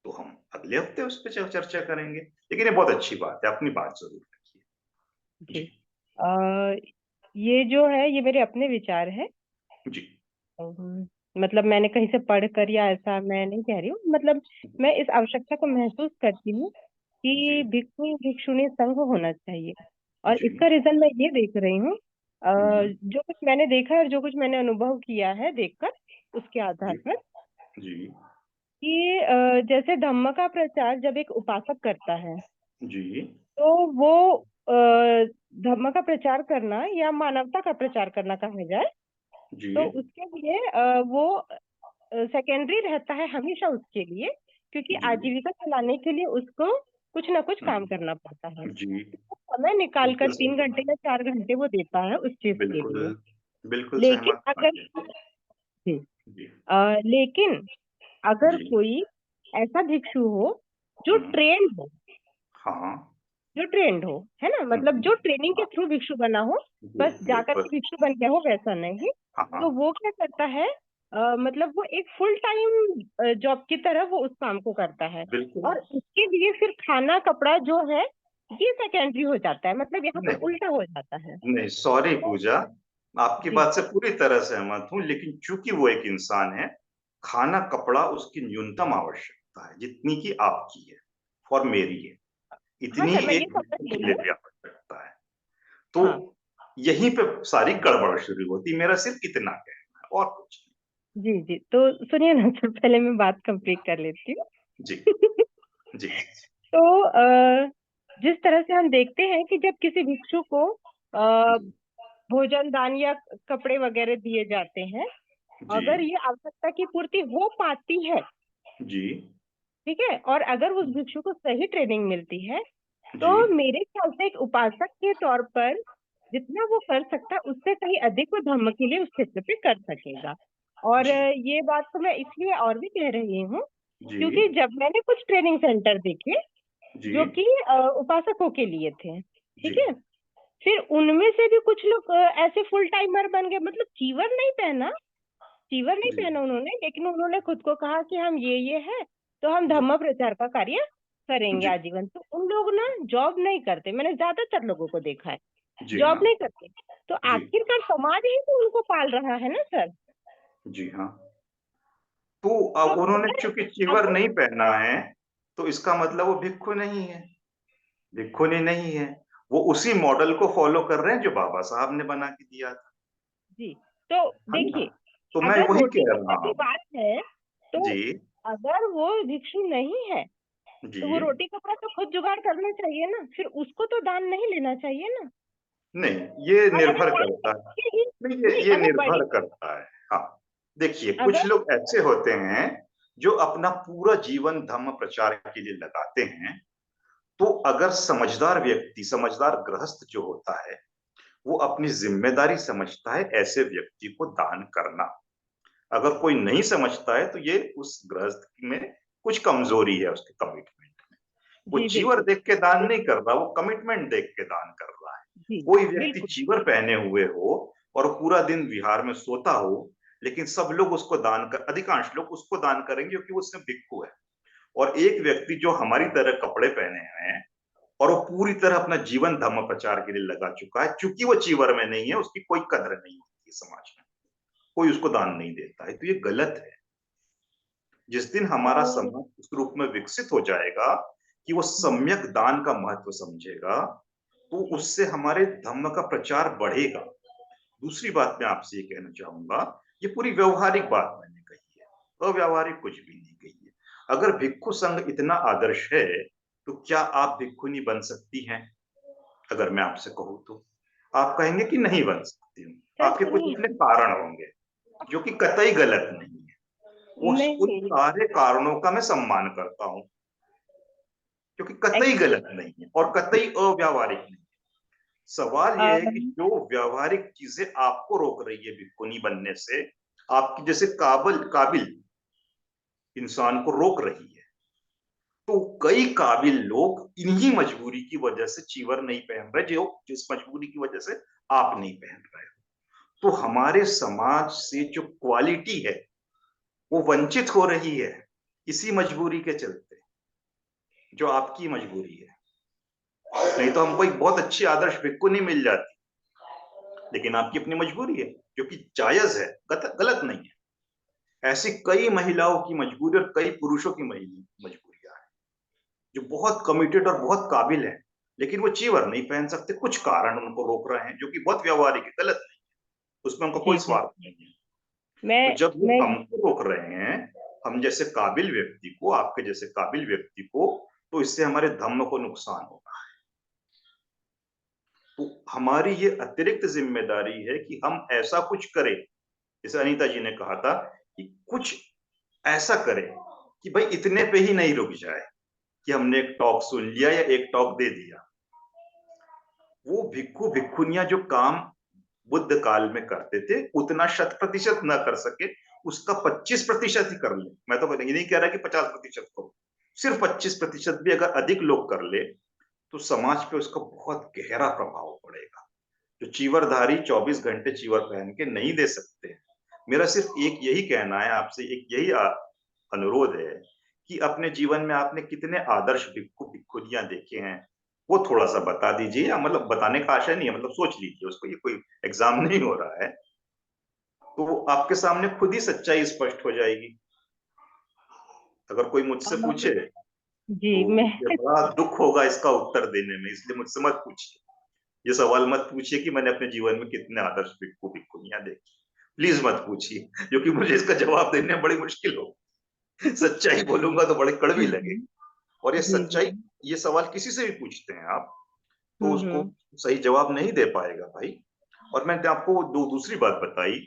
तो हम अगले हफ्ते उस पर चर्चा करेंगे, लेकिन ये बहुत अच्छी बात है, अपनी बात जरूर रखिए। जी, जी अ, ये जो है, ये मेरे अपने विचार है। जी मतलब मैंने कहीं से पढ़ कर या ऐसा मैं नहीं कह रही हूँ, मतलब मैं इस आवश्यकता को महसूस करती हूँ जी कि भिक्षु भिक्षुणी संघ होना चाहिए। और जी इसका रीजन मैं ये देख रही हूँ, हम्म, जो कुछ मैंने देखा है और जो कुछ मैंने अनुभव किया है देखकर, उसके आधार जी पर, जी कि जैसे धम्म का प्रचार जब एक उपासक करता है, जी तो वो अ, धम्म का प्रचार करना या मानवता का प्रचार करना कहा जाए, जी तो उसके लिए वो सेकेंडरी रहता है हमेशा उसके लिए, क्योंकि जी आजीविका चलाने के लिए उसको कुछ ना कुछ काम हम्म, करना पड़ता है। जी तो समय निकाल कर बिल्कुल सही 3 घंटे बात। या 4 घंटे वो देता है उस चीज के बिल्कुल लिए। बिल्कुल लेकिन सहमत अगर बात है। जी, जी लेकिन अगर जी कोई ऐसा भिक्षु हो जो हम्म, ट्रेंड हो, हाँ जो ट्रेंड हो, है ना, मतलब जो ट्रेनिंग के हाँ थ्रू भिक्षु बना हो, जी बस जाकर बिल्कुल के भिक्षु बन गया हो, वैसा नहीं। हाँ हाँ तो वो क्या करता है, मतलब वो एक फुल टाइम जॉब की तरह वो उस काम को करता है। बिल्कुल। और उसके लिए फिर खाना कपड़ा जो है, ये सेकेंडरी हो जाता है, मतलब यहाँ पर नहीं उल्टा हो जाता है। नहीं, सॉरी तो पूजा, आपकी जी बात से पूरी तरह सहमत हूँ, लेकिन चूंकि वो एक इंसान है, खाना कपड़ा उसकी न्यूनतम आवश्यकता है, जितनी की आपकी है और मेरी है, हाँ इतनी सर, मैं ये एक समझ व्यक्ति के रही लिए हूँ। भी आवश्यकता है। तो हाँ यहीं पे सारी गड़बड़ शुरू होती, मेरा सिर्फ इतना कहना है और कुछ जी जी, तो सुनिए ना सर, पहले मैं बात कंप्लीट कर लेती हूँ। नहीं। जी जी तो जिस तरह से हम देखते हैं कि जब किसी भिक्षु को जी भोजन दान या कपड़े वगैरह दिए जाते हैं, जी अगर ये आवश्यकता की पूर्ति हो पाती है, जी ठीक है, और अगर उस भिक्षु को सही ट्रेनिंग मिलती है, तो जी मेरे ख्याल से एक उपासक के तौर पर जितना वो कर सकता है, उससे कहीं अधिक वो धर्म के लिए उस क्षेत्र पे कर सकेगा। और जी ये बात तो मैं इसलिए और भी कह रही हूँ जी क्योंकि जब मैंने कुछ ट्रेनिंग सेंटर देखे जी जो कि उपासकों के लिए थे, जी ठीक है, फिर उनमें से भी कुछ लोग ऐसे फुल टाइमर बन गए, मतलब चीवर नहीं जी पहना उन्होंने, लेकिन उन्होंने खुद को कहा कि हम ये है, तो हम जी धम्म प्रचार का कार्य करेंगे जी आजीवन। तो उन लोग ना जॉब नहीं करते, मैंने ज्यादातर लोगों को देखा है जी जॉब हाँ नहीं करते। तो जी आखिरकार समाज ही तो उनको पाल रहा है ना सर। जी हाँ। तो तो अब उन्होंने अगर चूंकि चीवर अगर नहीं पहना है तो इसका मतलब वो भिक्षु नहीं है, भिक्षुनी नहीं है। वो उसी मॉडल को फॉलो कर रहे हैं जो बाबा साहब ने बना के दिया था, जी, तो है ना? देखिए, तो मैं अगर वही रोटी कह कपड़ा रहा की हूँ। बात है तो जी अगर वो भिक्षु नहीं है जी तो वो रोटी कपड़ा तो खुद जुगाड़ करना चाहिए ना, फिर उसको तो दान नहीं लेना चाहिए ना। नहीं, ये और अगर निर्भर दान करता है। लेके ही नहीं, नहीं, ये अगर बड़ी निर्भर करता है। हाँ, देखिए कुछ अगर लोग ऐसे होते हैं जो अपना पूरा जीवन धम्म प्रचार के लिए लगाते हैं। तो अगर समझदार व्यक्ति, समझदार गृहस्थ जो होता है, वो अपनी जिम्मेदारी समझता है ऐसे व्यक्ति को दान करना। अगर कोई नहीं समझता है तो ये उस गृहस्थ में कुछ कमजोरी है उसके कमिटमेंट में। वो जी चीवर बिल्कुल, देख के दान नहीं कर रहा, वो कमिटमेंट देख के दान कर रहा है। जी कोई व्यक्ति बिल्कुल, चीवर पहने हुए हो और पूरा दिन विहार में सोता हो, लेकिन सब लोग उसको दान कर, अधिकांश लोग उसको दान करेंगे क्योंकि उसमें भिक्षु है। और एक व्यक्ति जो हमारी तरह कपड़े पहने हुए हैं और वो पूरी तरह अपना जीवन धम्म प्रचार के लिए लगा चुका है, चूंकि वो चीवर में नहीं है, उसकी कोई कदर नहीं होती समाज में, कोई उसको दान नहीं देता है, तो ये गलत है। जिस दिन हमारा और समाज उस रूप में विकसित हो जाएगा कि वो सम्यक दान का महत्व समझेगा, तो जी, उससे हमारे धम्म का प्रचार बढ़ेगा। दूसरी बात मैं आपसे ये कहना चाहूंगा, ये पूरी व्यवहारिक बात मैंने कही है, अव्यावहारिक कुछ भी नहीं कही है। अगर भिक्षु संघ इतना आदर्श है तो क्या आप भिक्षुनी बन सकती हैं? अगर मैं आपसे कहूँ तो आप कहेंगे कि नहीं बन सकती हूँ। सर आपके कुछ सुनिए, अपने कारण होंगे जो कि कतई गलत नहीं है। उन नहीं, सारे कारणों का मैं सम्मान करता हूँ, क्योंकि कतई एक्चुअली गलत नहीं है और कतई अव्यावहारिक नहीं है। सवाल यह है कि जो व्यावहारिक चीजें आपको रोक रही है भिक्षुनी बनने से, आपकी जैसे काबिल काबिल इंसान को रोक रही है, तो कई काबिल लोग इन्हीं मजबूरी की वजह से चीवर नहीं पहन रहे, जो जिस मजबूरी की वजह से आप नहीं पहन रहे हो। तो हमारे समाज से जो क्वालिटी है वो वंचित हो रही है इसी मजबूरी के चलते, जो आपकी मजबूरी है। नहीं तो हमको एक बहुत अच्छी आदर्श भिक्षु नहीं मिल जाती, लेकिन आपकी अपनी मजबूरी है जो कि जायज है, गलत नहीं है। ऐसी कई महिलाओं की मजबूरी और कई पुरुषों की मजबूरियां हैं जो बहुत कमिटेड और बहुत काबिल हैं, लेकिन वो चीवर नहीं पहन सकते, कुछ कारण उनको रोक रहे हैं जो कि बहुत व्यवहारिक है, गलत नहीं है, उसमें उनका जी कोई जी, स्वार्थ नहीं है। मैं तो जब वो मैं हमको रोक रहे हैं, हम जैसे काबिल व्यक्ति को, आपके जैसे काबिल व्यक्ति को, तो इससे हमारे धम्म को नुकसान होगा। तो हमारी ये अतिरिक्त जिम्मेदारी है कि हम ऐसा कुछ करें, जैसे अनीता जी ने कहा था कि कुछ ऐसा करें कि भाई इतने पे ही नहीं रुक जाए कि हमने एक टॉक सुन लिया या एक टॉक दे दिया। वो भिक्खु भिक्खुनियां जो काम बुद्ध काल में करते थे उतना 100% न कर सके, उसका 25% ही कर ले। मैं तो ये नहीं कह रहा कि 50% करो, सिर्फ 25% भी अगर अधिक लोग कर ले तो समाज पे उसका बहुत गहरा प्रभाव पड़ेगा। जो चीवरधारी 24 घंटे चीवर पहन के नहीं दे सकते, मेरा सिर्फ एक यही कहना है आपसे, एक यही अनुरोध है कि अपने जीवन में आपने कितने आदर्श भिक्खु भिक्खुनियां देखे हैं, वो थोड़ा सा बता दीजिए। या मतलब बताने का आशय नहीं है, मतलब सोच लीजिए उसको, ये कोई एग्जाम नहीं हो रहा है, तो आपके सामने खुद ही सच्चाई स्पष्ट हो जाएगी। अगर कोई मुझसे और पूछे जी तो मैं मुझे बड़ा दुख होगा इसका उत्तर देने में, इसलिए मुझसे मत पूछिए, ये सवाल मत पूछिए कि मैंने अपने जीवन में कितने आदर्श भिक्खु भिक्खुनियां देखी। प्लीज मत पूछिए, क्योंकि मुझे इसका जवाब देने में बड़ी मुश्किल हो। सच्चाई बोलूंगा तो बड़ी कड़वी लगे, और ये जी जी, सच्चाई, ये सवाल किसी से भी पूछते हैं आप तो उसको हम्म, सही जवाब नहीं दे पाएगा भाई। और मैंने आपको दूसरी बात बताई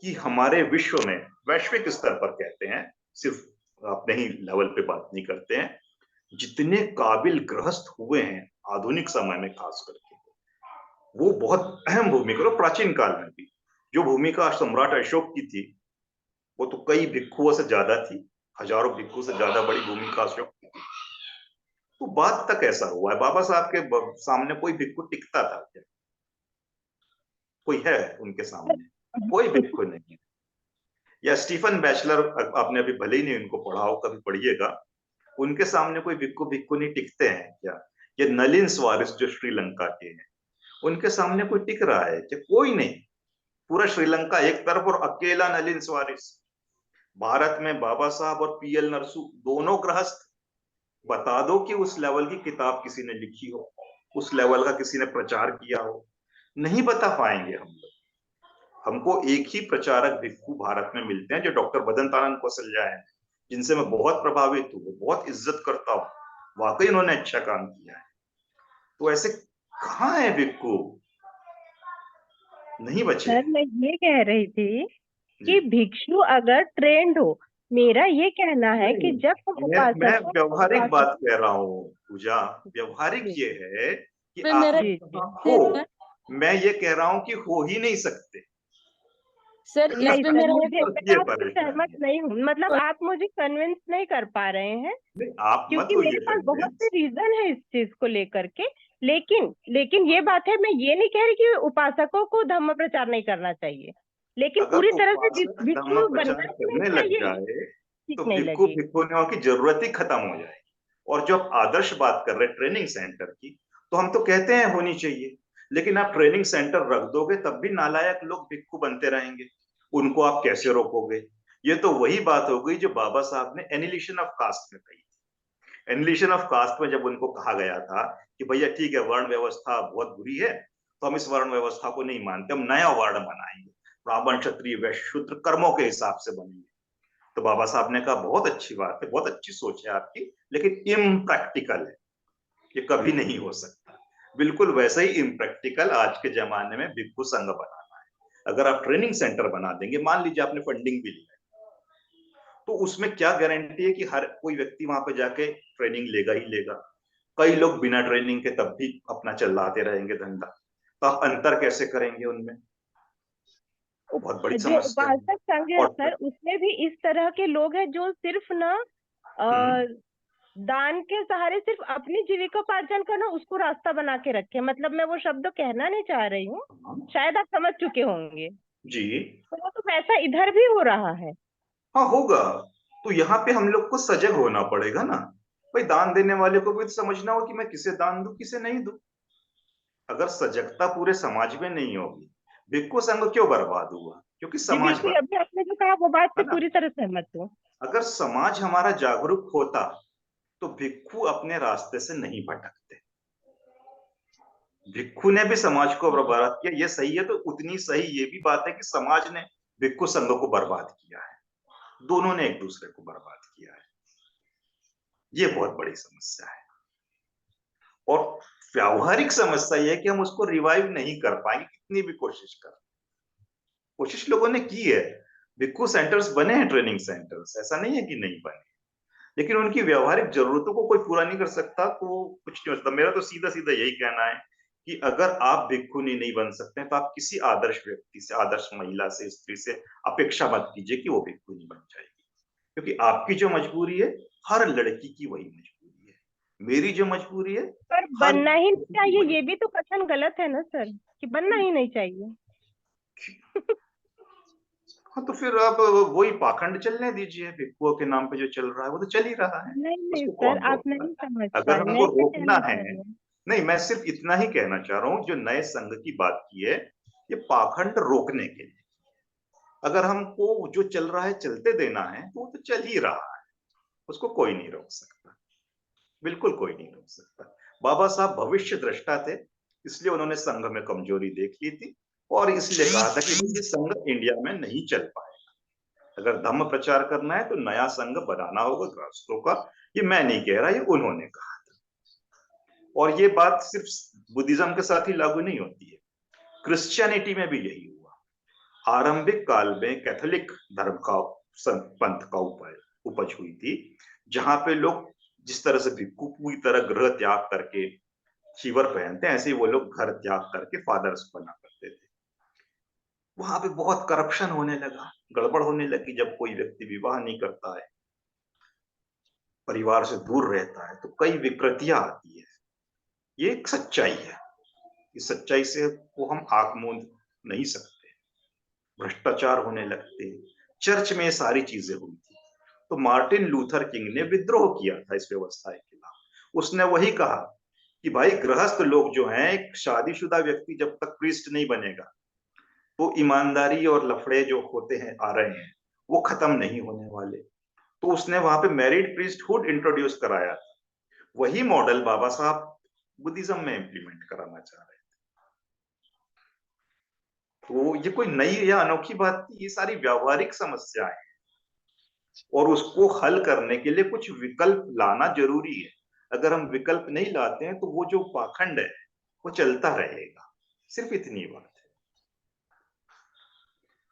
कि हमारे विश्व में, वैश्विक स्तर पर कहते हैं, सिर्फ अपने ही लेवल पे बात नहीं करते हैं, जितने काबिल गृहस्थ हुए हैं आधुनिक समय में खास करके, वो बहुत अहम भूमिका, और प्राचीन काल में भी जो भूमिका सम्राट अशोक की थी, वो तो कई भिक्षुओं से ज्यादा थी, हजारों भिक्षु से ज्यादा बड़ी भूमिका से थी। तो बात तक ऐसा हुआ है, बाबा साहब के सामने कोई भिक्षु टिकता था क्या? कोई है उनके सामने? कोई भिक्षु नहीं है। या स्टीफन बैचलर, आपने अभी भले ही नहीं उनको पढ़ा हो, कभी पढ़िएगा, उनके सामने कोई भिक्षु भिक्षु नहीं टिकते हैं क्या? ये नलिन स्वारिस जो श्रीलंका के हैं, उनके सामने कोई टिक रहा है क्या? कोई नहीं। पूरा श्रीलंका एक तरफ और अकेला नलिन स्वारिस। भारत में बाबा साहब और पीएल नरसू दोनों गृहस्थ। बता दो कि उस लेवल की किताब किसी ने लिखी हो, उस लेवल का किसी ने प्रचार किया हो, नहीं बता पाएंगे हम लोग। हमको एक ही प्रचारक भिक्षु भारत में मिलते हैं, जो डॉक्टर बदंतानंद कौशल्या है, जिनसे मैं बहुत प्रभावित हूँ, बहुत इज्जत करता हूँ, वाकई उन्होंने अच्छा काम किया है। तो ऐसे कहाँ है भिक्षु? नहीं बचे। सर मैं ये कह रही थी जी। कि भिक्षु अगर ट्रेंड हो, मेरा ये कहना है कि जब हम मैं उपासकों व्यवहारिक बात कह रहा हूँ पूजा। व्यवहारिक जी ये है कि वे आप मेरा जी हो, मैं ये कह रहा हूँ कि हो ही नहीं सकते। सर नहीं इसमें सर, मेरा मुझे एक मैं ये आपसे सहमत परेशानी है। नहीं हूँ। मतलब आप मुझे कन्विंस नहीं कर पा रहे हैं, नहीं, आप मत क्योंकि मेरे होइए पास बहुत से कन्विंस। रीजन है इस चीज को लेकर के। लेकिन ये बात है, मैं ये नहीं कह रही कि उपासकों को धम्म प्रचार नहीं करना चाहिए, लेकिन अगर पूरी तरह से उपासक धर्म भिक्षु बनना प्रचार ही नहीं करने लग चाहिए, ये जाए ठीक तो नहीं भिक्षु लगेगी। भिक्षुनियों की जरूरत ही खत्म हो जाएगी। और जो आप आदर्श बात कर रहे हैं ट्रेनिंग सेंटर की, तो हम तो कहते हैं होनी चाहिए, लेकिन आप ट्रेनिंग सेंटर रख दोगे तब भी नालायक लोग भिक्षु बनते रहेंगे। उनको आप कैसे रोकोगे? ये तो वही बात हो गई जो बाबा साहब ने एनिलिशन ऑफ कास्ट में कही। एनिलिशन ऑफ कास्ट में जब उनको कहा गया था कि भैया ठीक है, वर्ण व्यवस्था बहुत बुरी है, तो हम इस वर्ण व्यवस्था को नहीं मानते, हम नया वर्ण बनाएंगे, ब्राह्मण क्षत्रिय वैश्य शूद्र कर्मों के हिसाब से बनेंगे। तो बाबा साहब ने कहा बहुत अच्छी बात है, बहुत अच्छी सोच है आपकी, लेकिन इम्प्रैक्टिकल है, ये कभी नहीं हो सकता। बिल्कुल वैसे ही इम्प्रैक्टिकल आज के जमाने में भिक्षु संघ बनाना है। अगर आप ट्रेनिंग सेंटर बना देंगे, मान लीजिए आपने फंडिंग भी ली है, तो उसमें क्या गारंटी है कि हर कोई व्यक्ति वहां पे जाके ट्रेनिंग लेगा ही लेगा? कई लोग बिना ट्रेनिंग के तब भी अपना चलाते रहेंगे धंधा, तो आप अंतर कैसे करेंगे उनमें? वो बहुत बड़ी जो समस्या है। उपासक संघ है और सर, उसमें भी इस तरह के लोग हैं जो सिर्फ ना हम्म, दान के सहारे सिर्फ अपनी जीविकोपार्जन का ना उसको रास्ता बना के रखे। मतलब मैं वो शब्द कहना नहीं चाह रही हूँ, शायद आप समझ चुके होंगे। जी तो वो तो वैसा इधर भी हो रहा है। हाँ होगा। तो यहाँ पे हम लोग को सजग होना पड़ेगा ना। भाई दान देने वाले को भी तो समझना हो कि मैं किसे दान दूं, किसे नहीं दूं। अगर सजगता पूरे समाज में नहीं होगी, भिक्षु संघ क्यों बर्बाद हुआ? क्योंकि जी समाज बिल्कुल, बर्बाद अभी आपने जो कहा वो बात से है ना। पूरी तरह सहमत हूँ। अगर समाज हमारा जागरूक होता तो भिक्षु अपने रास्ते से नहीं भटकते। भिक्षु ने भी समाज को बर्बाद किया, ये सही है, तो उतनी सही ये भी बात है कि समाज ने भिक्षु संघ को बर्बाद किया है। दोनों ने एक दूसरे को बर्बाद किया है। ये बहुत बड़ी समस्या है। और व्यावहारिक समस्या यह है कि हम उसको रिवाइव नहीं कर पाएंगे, कितनी भी कोशिश कर। कोशिश लोगों ने की है, भिक्षु सेंटर्स बने हैं, ट्रेनिंग सेंटर्स, ऐसा नहीं है कि नहीं बने, लेकिन उनकी व्यवहारिक जरूरतों को कोई पूरा नहीं कर सकता, तो कुछ नहीं हो सकता। मेरा तो सीधा सीधा यही कहना है कि अगर आप भिक्षुनी नहीं बन सकते तो आप किसी आदर्श व्यक्ति से, आदर्श महिला से, स्त्री से अपेक्षा मत कीजिए कि वो भिक्षुनी बन जाएगी, क्योंकि आपकी जो मजबूरी है, हर लड़की की वही मजबूरी है, मेरी जो मजबूरी है, पर हर बनना ही नहीं लड़की की चाहिए, वही। ये भी तो कथन गलत है ना सर, कि बनना ही नहीं चाहिए। हाँ तो फिर आप वही पाखंड चलने दीजिए, भिक्षुओं के नाम पे जो चल रहा है वो तो चल ही रहा है, नहीं नहीं उसको सर, कौन आप रोकता नहीं है? समझ पा अगर रहे, हमको मैं क्या रोकना कहना है, चाह रही हूँ। नहीं मैं सिर्फ इतना ही कहना चाह रहा हूँ, जो नए संघ की बात की है, ये पाखंड रोकने के लिए। अगर हमको जो चल रहा है चलते देना है तो वो तो चल ही रहा है, उसको कोई नहीं रोक सकता, बिल्कुल कोई नहीं रोक सकता। बाबा साहब भविष्य दृष्टा थे, इसलिए उन्होंने संघ में कमजोरी देख ली थी और इसलिए कहा था कि ये संघ इंडिया में नहीं चल पाएगा। अगर धम्म प्रचार करना है तो नया संघ बनाना होगा गृहस्थों का। ये मैं नहीं कह रहा, ये उन्होंने कहा था। और ये बात सिर्फ बुद्धिज्म के साथ ही लागू नहीं होती है, क्रिश्चियनिटी में भी यही हुआ। आरंभिक काल में कैथोलिक धर्म का पंथ का उपज हुई थी, जहां पे लोग जिस तरह से भिक्षु पूरी तरह गृह त्याग करके चीवर पहनते हैं, ऐसे ही वो लोग घर त्याग करके फादर्स बना करते थे। वहां पे बहुत करप्शन होने लगा, गड़बड़ होने लगी। जब कोई व्यक्ति विवाह नहीं करता है, परिवार से दूर रहता है, तो कई विकृतियां आती है। ये एक सच्चाई है। इस सच्चाई से को हम आंख मूंद नहीं सकते। भ्रष्टाचार होने लगते, चर्च में ये सारी चीजें हुई थी। तो मार्टिन लूथर किंग ने विद्रोह किया था इस व्यवस्था के खिलाफ। उसने वही कहा कि भाई, गृहस्थ लोग जो हैं, एक शादीशुदा व्यक्ति जब तक प्रीस्ट नहीं बनेगा, तो ईमानदारी और लफड़े जो होते हैं आ रहे हैं, वो खत्म नहीं होने वाले। तो उसने वहां पे मैरिड प्रीस्टहुड इंट्रोड्यूस कराया था। वही मॉडल बाबा साहब बुद्धिज्म में इंप्लीमेंट कराना चाह रहे हैं। तो ये कोई नई या अनोखी बात नहीं, ये सारी व्यावहारिक समस्याएं हैं, और उसको हल करने के लिए कुछ विकल्प लाना जरूरी है। अगर हम विकल्प नहीं लाते हैं, तो वो जो पाखंड है वो चलता रहेगा। सिर्फ इतनी बात है।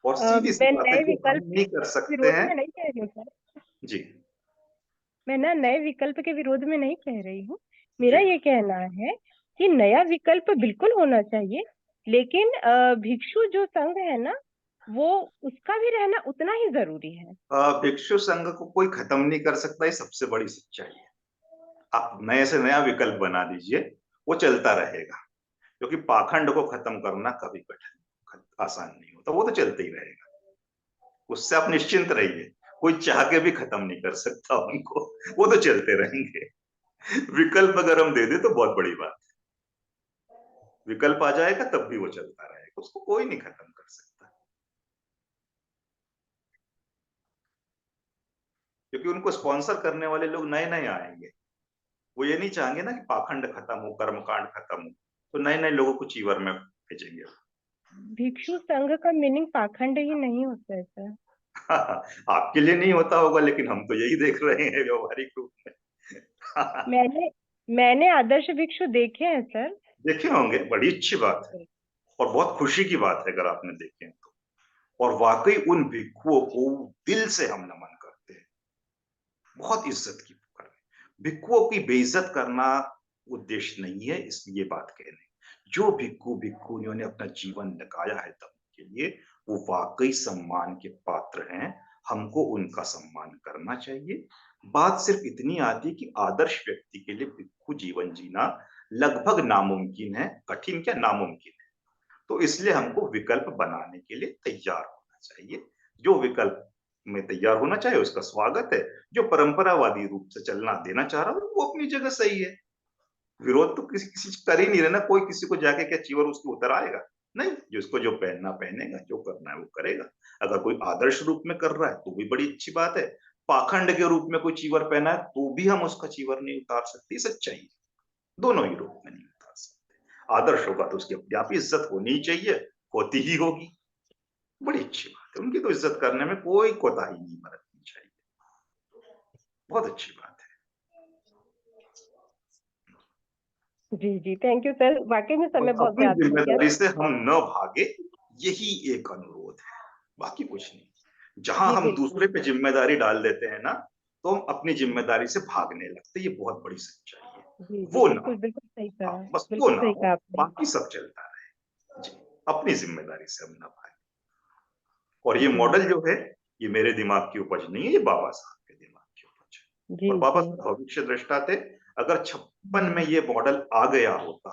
और सीधी सी मैं बात है, नए जो हम विकल्प नहीं कर के सकते विरोध हैं। में नहीं कह रही हूँ सर। जी मैं ना नए विकल्प के विरोध में नहीं कह रही हूँ। जी। मेरा ये कहना है कि नया विकल्प बिल्कुल होना चाहिए, लेकिन भिक्षु जो संघ है ना, वो उसका भी रहना उतना ही जरूरी है। भिक्षु संघ को कोई खत्म नहीं कर सकता, ये सबसे बड़ी सच्चाई है। आप नए से नया विकल्प बना दीजिए, वो चलता रहेगा। क्योंकि पाखंड को खत्म करना कभी कठिन आसान नहीं होता, वो तो चलते ही रहेगा। उससे आप निश्चिंत रहिए, कोई चाह के भी खत्म नहीं कर सकता उनको, वो तो चलते रहेंगे। विकल्प अगर हम दे दे तो बहुत बड़ी बात है। विकल्प आ जाएगा तब भी वो चलता रहेगा, उसको कोई नहीं खत्म कर सकता। क्योंकि उनको स्पॉन्सर करने वाले लोग नए नए आएंगे। वो ये नहीं चाहेंगे ना कि पाखंड खत्म हो, कर्मकांड खत्म हो, तो नए नए लोगों को चीवर में भेजेंगे। भिक्षु संघ का मीनिंग पाखंड ही नहीं होता है सर। आपके लिए नहीं होता होगा, लेकिन हम तो यही देख रहे हैं व्यवहारिक रूप में। मैंने मैंने आदर्श भिक्षु देखे हैं सर। देखे होंगे, बड़ी अच्छी बात है और बहुत खुशी की बात है अगर आपने देखे हैं तो। और वाकई उन भिक्षुओं को दिल से हम नमन करते हैं, बहुत इज्जत की पुकार। भिक्षुओं की बेइज्जत करना उद्देश्य नहीं है, इसलिए बात कहने। जो भिक्षु भिक्षुनियों ने अपना जीवन लगाया है धर्म के लिए, वो वाकई सम्मान के पात्र हैं। हमको उनका सम्मान करना चाहिए। बात सिर्फ इतनी आती है कि आदर्श व्यक्ति के लिए भिक्षु जीवन जीना लगभग नामुमकिन है, कठिन क्या नामुमकिन है। तो इसलिए हमको विकल्प बनाने के लिए तैयार होना चाहिए। जो विकल्प में तैयार होना चाहिए उसका स्वागत है। जो परंपरावादी रूप से चलना देना चाह रहा है वो अपनी जगह सही है। विरोध तो किसी किसी से कर ही नहीं रहे ना, कोई किसी को जाके क्या चीवर उसके उतर आएगा? नहीं, जिसको जो पहनना पहनेगा, जो करना है वो करेगा। अगर कोई आदर्श रूप में कर रहा है तो भी बड़ी अच्छी बात है। पाखंड के रूप में कोई चीवर पहना है तो भी हम उसका चीवर नहीं उतार सकते, सच्चाई है। दोनों ही रूप में नहीं उतार सकते। आदर्श होगा तो उसकी अपने आप ही इज्जत होनी ही चाहिए, होती ही होगी। बड़ी अच्छी बात है, उनकी तो इज्जत करने में कोई कोताही नहीं बरतनी चाहिए। बहुत अच्छी बात है। जी जी, थैंक यू सर। वाकई में समय बहुत अपनी ज्यादा हो गया। जिम्मेदारी से हम न भागे, यही एक अनुरोध है, बाकी कुछ नहीं। जहां जी हम बिल्कुल। दूसरे पे जिम्मेदारी डाल देते हैं ना, तो हम अपनी जिम्मेदारी से भागने लगते हैं। ये बहुत बड़ी सच्चाई है। जी जी, वो ना बिल्कुल हो। बिल्कुल सही हाँ, कहा। बस वो बिल्कुल ना सही हो, कहा आपने। बाकी सब चलता रहे। जी, अपनी जिम्मेदारी से हम ना भागे। और ये जी मॉडल जो है, ये मेरे दिमाग की उपज नहीं है, ये बाबा साहब के दिमाग की उपज है। जी और बाबा जी। साहब भविष्य दृष्टा थे। अगर 56 में ये मॉडल आ गया होता,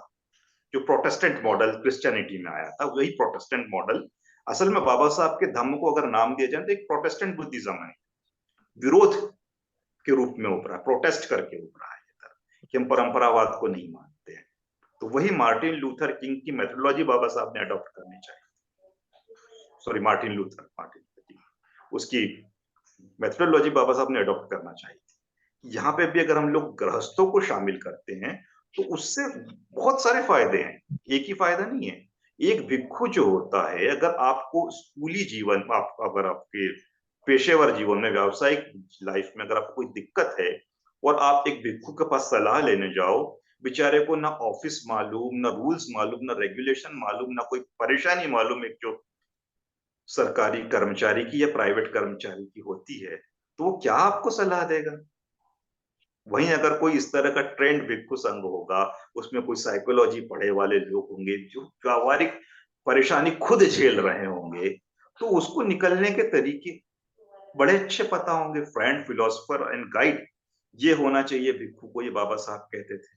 जो प्रोटेस्टेंट मॉडल क्रिश्चियनिटी में आया था, वही प्रोटेस्टेंट मॉडल असल में बाबा साहब के धम्म को अगर नाम दिया जाए तो एक प्रोटेस्टेंट बुद्धिज्म है, विरोध के रूप में उभरा, प्रोटेस्ट करके उभरा है कि हम परंपरावाद को नहीं मानते हैं। तो वही मार्टिन लूथर किंग की मेथोडोलॉजी बाबा साहब ने अडॉप्ट करनी चाहिए। सॉरी, मार्टिन लूथर उसकी मेथोडोलॉजी बाबा साहब ने अडॉप्ट करना चाहिए। यहाँ पे भी अगर हम लोग गृहस्थों को शामिल करते हैं तो उससे बहुत सारे फायदे हैं। एक ही फायदा नहीं है। एक भिक्षु जो होता है, अगर आपको स्कूली जीवन, अगर आपके पेशेवर जीवन में, व्यावसायिक लाइफ में अगर आपको कोई दिक्कत है और आप एक भिक्षु के पास सलाह लेने जाओ, बेचारे को ना ऑफिस मालूम, ना रूल्स मालूम, ना रेगुलेशन मालूम, ना कोई परेशानी मालूम, एक जो सरकारी कर्मचारी की या प्राइवेट कर्मचारी की होती है, तो वो क्या आपको सलाह देगा? वहीं अगर कोई इस तरह का ट्रेंड भिक्षु संघ होगा, उसमें कोई साइकोलॉजी पढ़े वाले लोग होंगे, जो व्यावहारिक परेशानी खुद झेल रहे होंगे, तो उसको निकलने के तरीके बड़े अच्छे पता होंगे। फ्रेंड, फिलोसोफर एंड गाइड, ये होना चाहिए भिक्खू को, ये बाबा साहब कहते थे।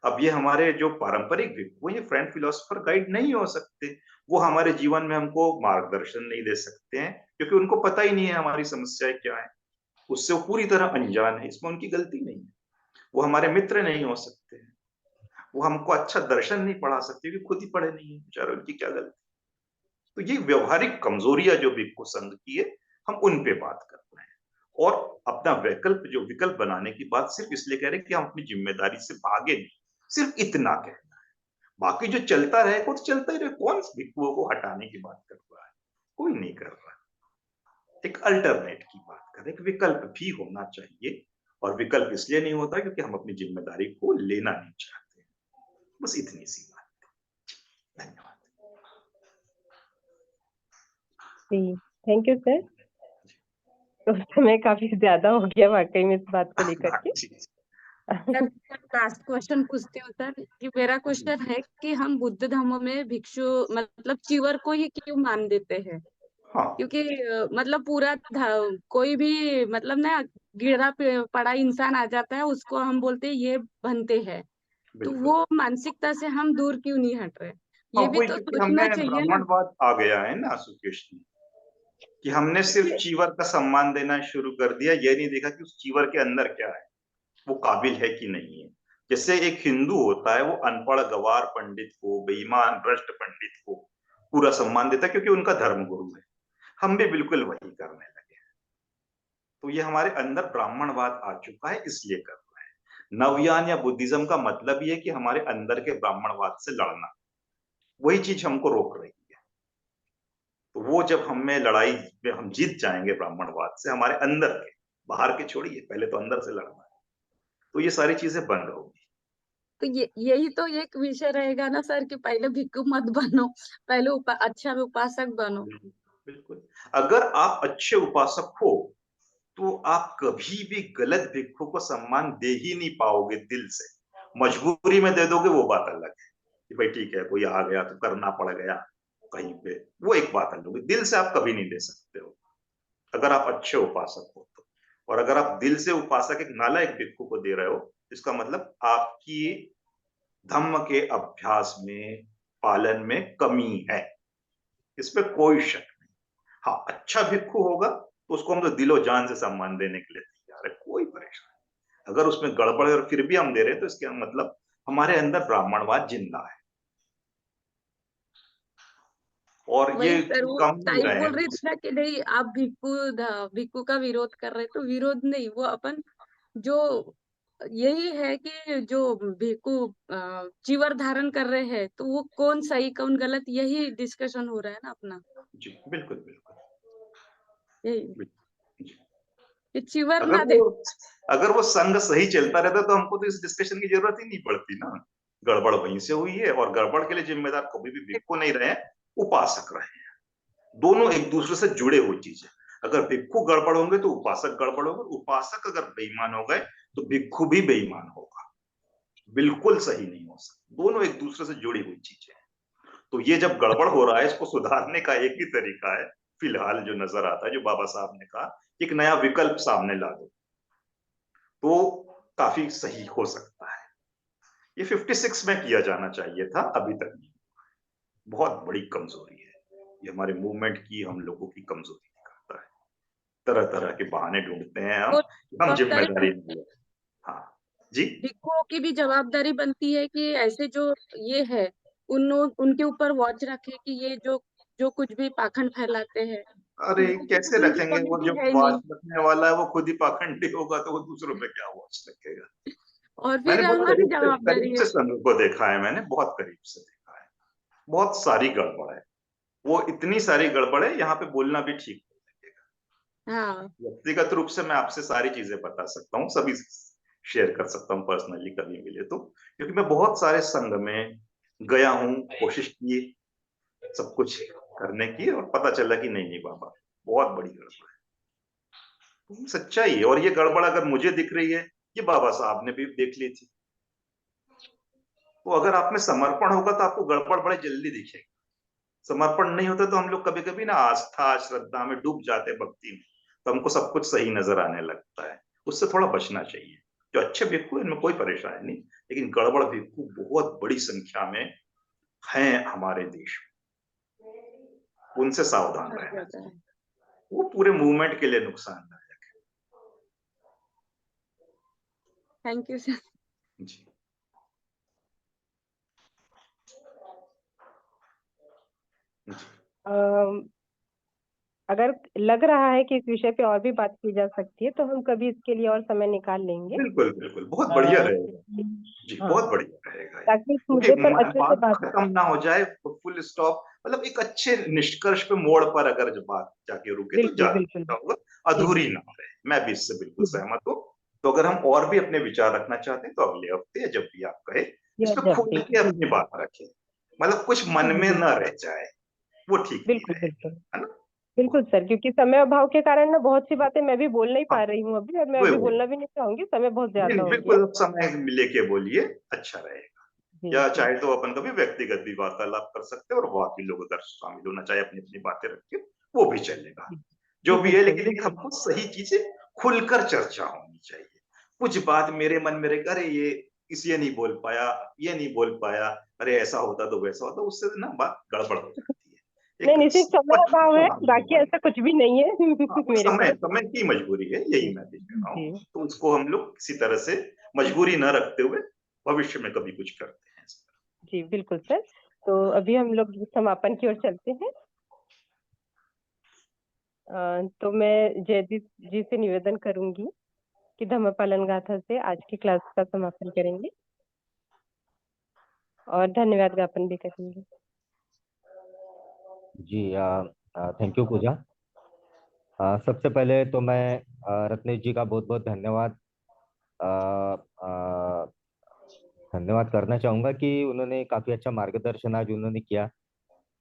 अब ये हमारे जो पारंपरिक भिक्खू, ये फ्रेंड, फिलोसोफर, गाइड नहीं हो सकते। वो हमारे जीवन में हमको मार्गदर्शन नहीं दे सकते हैं, क्योंकि उनको पता ही नहीं है हमारी समस्याएं क्या है। उससे वो पूरी तरह अनजान है, इसमें उनकी गलती नहीं है। वो हमारे मित्र नहीं हो सकते हैं, वो हमको अच्छा दर्शन नहीं पढ़ा सकते, क्योंकि खुद ही पढ़े नहीं है बेचारे, उनकी क्या गलती। तो ये व्यवहारिक कमजोरियां जो भिक्खू संघ की है, हम उन पे बात कर रहे हैं। और अपना विकल्प बनाने की बात सिर्फ इसलिए कह रहे हैं कि हम अपनी जिम्मेदारी से भागे नहीं, सिर्फ इतना कहना है। बाकी जो चलता रहेगा तो चलता ही रहे। कौन भिक्खुओं को हटाने की बात कर रहा है? कोई नहीं कर रहा। एक अल्टरनेट की बात करें, एक विकल्प भी होना चाहिए। और विकल्प इसलिए नहीं होता क्योंकि हम अपनी जिम्मेदारी को लेना नहीं चाहते। बस इतनी सी बात। धन्यवाद। जी, थैंक यू सर। तो समय काफी ज्यादा हो गया वाकई में इस बात को लेकर के। सर, लास्ट क्वेश्चन पूछती हूँ सर, कि मेरा क्वेश्चन है कि हम बुद्ध धर्म में भिक्षु मतलब चीवर को ही क्यों मान देते हैं? हाँ, क्योंकि मतलब पूरा कोई भी मतलब ना गिरा पड़ा इंसान आ जाता है, उसको हम बोलते हैं ये बनते हैं। तो बिल्कुल। वो मानसिकता से हम दूर क्यों नहीं हट रहे? हाँ, ये भी वही, तो क्योंकि सोचना हमने चाहिए ना। ब्राह्मणवाद आ गया है ना सुकेश जी, कि हमने सिर्फ क्योंकि चीवर का सम्मान देना शुरू कर दिया। ये नहीं देखा कि उस चीवर के अंदर क्या है, वो काबिल है कि नहीं है। जैसे एक हिंदू होता है, वो अनपढ़ गवार पंडित को, बेईमान भ्रष्ट पंडित को पूरा सम्मान देता है, क्योंकि उनका धर्म गुरु है। हम भी बिल्कुल वही करने लगे हैं। तो ये हमारे अंदर ब्राह्मणवाद आ चुका है, इसलिए कर रहे हैं। नवयान या बुद्धिज्म का मतलब ये है कि हमारे अंदर के ब्राह्मणवाद से लड़ना, वही चीज हमको रोक रही है। तो वो जब हमें लड़ाई में हम जीत जाएंगे ब्राह्मणवाद से, हमारे अंदर के, बाहर के छोड़िए, पहले तो अंदर से लड़ना है, तो ये सारी चीजें बंद होगी। तो यही तो एक विषय रहेगा ना सर, कि पहले भिक्षु मत बनो, पहले अच्छा उपासक बनो। बिल्कुल, बिल्कुल। अगर आप अच्छे उपासक हो, तो आप कभी भी गलत भिक्षु को सम्मान दे ही नहीं पाओगे दिल से। मजबूरी में दे दोगे, वो बात अलग है कि भाई ठीक है, कोई आ गया तो करना पड़ गया कहीं पे, वो एक बात अलग है। दिल से आप कभी नहीं दे सकते हो अगर आप अच्छे उपासक हो तो। और अगर आप दिल से उपासक एक नालायक भिक्षु को दे रहे हो, इसका मतलब आपकी धम्म के अभ्यास में, पालन में कमी है, इस पे कोई शक नहीं। हाँ, अच्छा भिक्षु होगा तो उसको हम तो दिलो जान से सम्मान देने के लिए तैयार है, कोई परेशानी नहीं। अगर उसमें गड़बड़ है और फिर भी हम दे रहे हैं, तो इसका मतलब हमारे अंदर ब्राह्मणवाद जिंदा है, और ये वही सर, वो कम नहीं ताई रहे बोल हैं। रही थी ना कि नहीं आप भिक्खु का विरोध कर रहे, तो विरोध नहीं, वो अपन जो यही है कि जो भिक्खु चीवर धारण कर रहे हैं, तो वो कौन सही कौन गलत, यही डिस्कशन हो रहा है ना अपना। जी, बिल्कुल, बिल्कुल, यही बिल्कुल। जी। कि चीवर अगर ना वो दे। अगर वो संघ सही चलता रहता, तो हमको तो इस डिस्कशन की जरूरत ही नहीं पड़ती ना। गड़बड़ वहीं से हुई है, और गड़बड़ के लिए जिम्मेदार कभी भी भिक्खु नहीं रहे, उपासक रहे हैं। दोनों एक दूसरे से जुड़े हुई चीजें। अगर भिक्खु गड़बड़ होंगे तो उपासक गड़बड़ होगा, उपासक अगर बेईमान हो गए तो भिक्खु भी बेईमान होगा। बिल्कुल सही नहीं हो सकता, दोनों एक दूसरे से जुड़ी हुई चीजें हैं। तो ये जब गड़बड़ हो रहा है, इसको सुधारने का एक ही तरीका है, फिलहाल जो नजर आता है, जो बाबा साहब ने कहा, एक नया विकल्प सामने ला दो, तो काफी सही हो सकता है। ये 56 में किया जाना चाहिए था, अभी तक नहीं। बहुत बड़ी कमजोरी है ये, हमारे मूवमेंट की, हम लोगों की कमजोरी दिखाता है। तरह तरह के बहाने ढूंढते हैं वो हम जवाबदारी जिम्मेदारी नहीं लेते। हाँ जी। भिक्खुओं की भी जवाबदारी बनती है कि ऐसे जो ये है, उनके ऊपर वॉच रखे कि ये जो जो कुछ भी पाखंड फैलाते हैं, अरे क्योंकि कैसे उनकी रखेंगे, वो जो कमेटी है ही वॉच नहीं। रखने वाला है वो खुद ही पाखंडी होगा, तो वो दूसरों पे क्या वॉच रखेगा। और मैंने फिर बहुत हमारी करीब जवाबदारी से है। संघ को देखा है, मैंने बहुत करीब से देखा है। बहुत सारी गड़बड़ है, वो इतनी सारी गड़बड़ है, यहाँ पे बोलना भी ठीक नहीं लगेगा। हाँ, व्यक्तिगत रूप से मैं आपसे सारी चीजें बता सकता हूँ, सभी शेयर कर सकता हूँ पर्सनली कभी मिले तो, क्योंकि मैं बहुत सारे संघ में गया हूँ, कोशिश की सब कुछ करने की, और पता चला कि नहीं नहीं बाबा, बहुत बड़ी गड़बड़ है। सच्चाई है, और ये गड़बड़ अगर मुझे दिख रही है, ये बाबा साहब ने भी देख ली थी। तो अगर आप में समर्पण होगा तो आपको गड़बड़ बड़े जल्दी दिखेगी, समर्पण नहीं होता तो हम लोग कभी कभी ना आस्था श्रद्धा में डूब जाते हैं, भक्ति में, तो हमको सब कुछ सही नजर आने लगता है। उससे थोड़ा बचना चाहिए। जो अच्छे भिक्खु इनमें कोई परेशानी नहीं, लेकिन गड़बड़ भिक्खु बहुत बड़ी संख्या में हैं हमारे देश में, उनसे सावधान हर रहना जगह चाहिए। है। वो पूरे मूवमेंट के लिए नुकसानदायक थैंक यू सर। है। जी जी अम, अगर लग रहा है कि इस विषय पे और भी बात की जा सकती है तो हम कभी इसके लिए और समय निकाल लेंगे। बिल्कुल बिल्कुल, बहुत बढ़िया रहेगा। जी हाँ, बहुत बढ़िया रहेगा ये, ताकि इस क्योंकि मुद्दे पर अच्छे से बात बात। खत्म ना हो जाए, फुल स्टॉप, मतलब एक अच्छे निष्कर्ष पे मोड़ पर अगर जो बात जाके रुके तो बिल्कुल ज्यादा बिल्कुल। अच्छा होगा, जी अधूरी ना रहे। मैं भी इससे बिल्कुल जी। सहमत हूँ। तो अगर हम और भी अपने विचार रखना चाहते हैं तो अगले हफ्ते या जब भी आप कहे, इस यह पे जब खुल भी के अपनी बात रखें, मतलब कुछ जी मन जी में न बिल्कुल रह जाए, वो ठीक नहीं बिल्कुल रहेगा, बिल्कुल है ना। बिल्कुल बहुत सर, क्योंकि समय अभाव के कारण ना बहुत सी बातें मैं भी बोल नहीं हाँ, पा रही हूँ अभी, और मैं वही अभी वही, बोलना भी नहीं चाहूंगी, समय बहुत ज्यादा नहीं हो गया। बिल्कुल, अब समय लेके बोलिए, अच्छा रहेगा। जी या जी चाहे तो अपन कभी व्यक्तिगत भी वार्तालाप कर सकते हैं, और बाकी लोग अगर शामिल होना चाहे अपनी अपनी बातें रख के, वो भी चलेगा, जी जो जी भी है। बिल्कुल लेकिन बिल्कुल। हमको सही चीजें खुलकर चर्चा होनी चाहिए। कुछ बात मेरे मन में रहे, अरे ये इस ये नहीं बोल पाया, ये नहीं बोल पाया, अरे ऐसा होता तो वैसा होता, उससे ना बात गड़बड़ हो जाती है। नहीं एक नहीं, सिर्फ समय अभाव है, बाकी स्पष्ट, ऐसा कुछ भी नहीं हाँ, है वो मेरे समय पास। समय की मजबूरी है, यही जी मैं भी कह रहा हूँ। जी तो उसको हम लोग किसी तरह से मजबूरी न रखते हुए भविष्य में कभी कुछ करते हैं। जी बिल्कुल सर। तो अभी हम लोग समापन की ओर चलते हैं। तो मैं जयदीप जी से निवेदन करूंगी कि धम्मपालन गाथा से आज की क्लास का समापन करेंगे और धन्यवाद ज्ञापन भी करेंगे। जी थैंक यू पूजा। सबसे पहले तो मैं रत्नेश जी का बहुत बहुत धन्यवाद अ, अ, धन्यवाद करना चाहूँगा कि उन्होंने काफ़ी अच्छा मार्गदर्शन आज उन्होंने किया,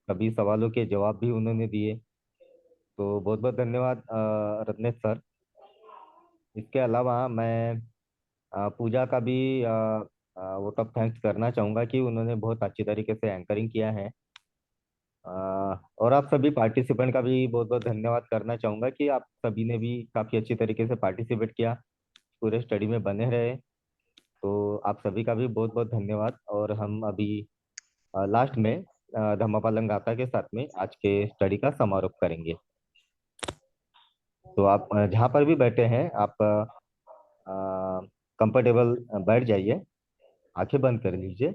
सभी सवालों के जवाब भी उन्होंने दिए, तो बहुत बहुत धन्यवाद रत्नेश सर। इसके अलावा मैं पूजा का भी वोट ऑफ थैंक्स करना चाहूँगा कि उन्होंने बहुत अच्छी तरीके से एंकरिंग किया है। अ, और आप सभी पार्टिसिपेंट का भी बहुत बहुत धन्यवाद करना चाहूँगा कि आप सभी ने भी काफ़ी अच्छी तरीके से पार्टिसिपेट किया, पूरे स्टडी में बने रहे, तो आप सभी का भी बहुत बहुत धन्यवाद। और हम अभी लास्ट में धम्मपालन गाथा के साथ में आज के स्टडी का समारोह करेंगे। तो आप जहाँ पर भी बैठे हैं आप कंफर्टेबल बैठ जाइए, आंखें बंद कर लीजिए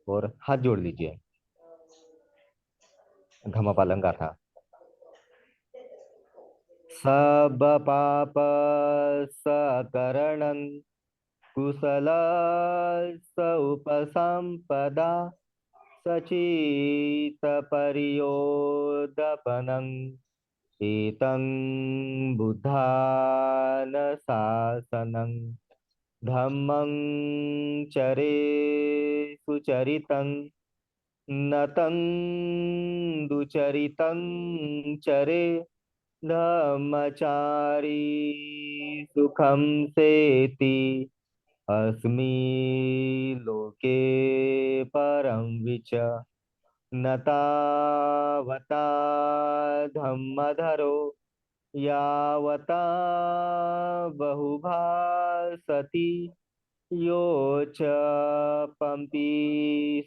और हाथ जोड़ लीजिए। धम्मपालन गाथा। सब पाप सकरणं कुशल उपसंपदा सचित परियोदपनं एतं बुद्धान शासनं धम्मं चरे सुचरितं नतं दुचरितं चरे धम्मचारी सुखम सेति अस्मि लोके परम विच न तावता धम्मधरो यावता बहुभासति यो च पम्पि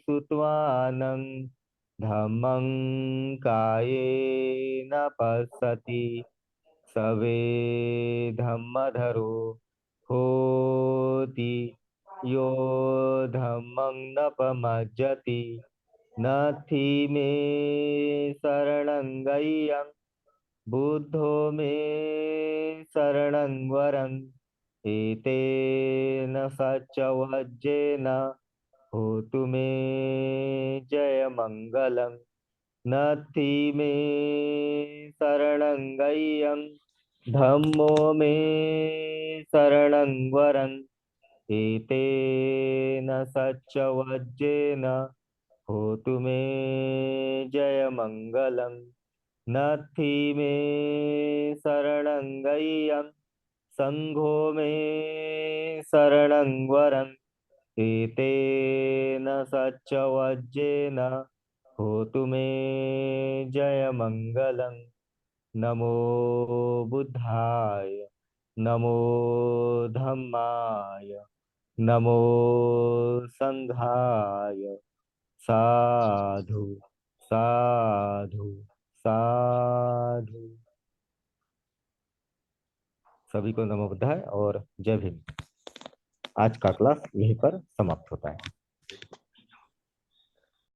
सुत्वानं धम्मं कायेन पश्यति सवे धम्मधरो होति यो धम्मं न पमज्जति नथि मे शरणं गय्यं बुद्धो मे शरणं वरं एतेन सच्चवज्जेन होतु मे जयमङ्गलम् नथि मे शरणं गय्यं धम्मो मे शरणं वरं एतेन सच्चवज्जेन होतु मे जयमङ्गलम् नथि मे शरणं गय्यं संघो मे शरणं वरं एतेन सच्चवज्जेन होतु मे जय मंगलं। नमो बुद्धाय, नमो धम्माय, नमो संघाय। साधु साधु साधु। सभी को नमो बुद्धाय और जय भीम। आज का क्लास यहीं पर समाप्त होता है।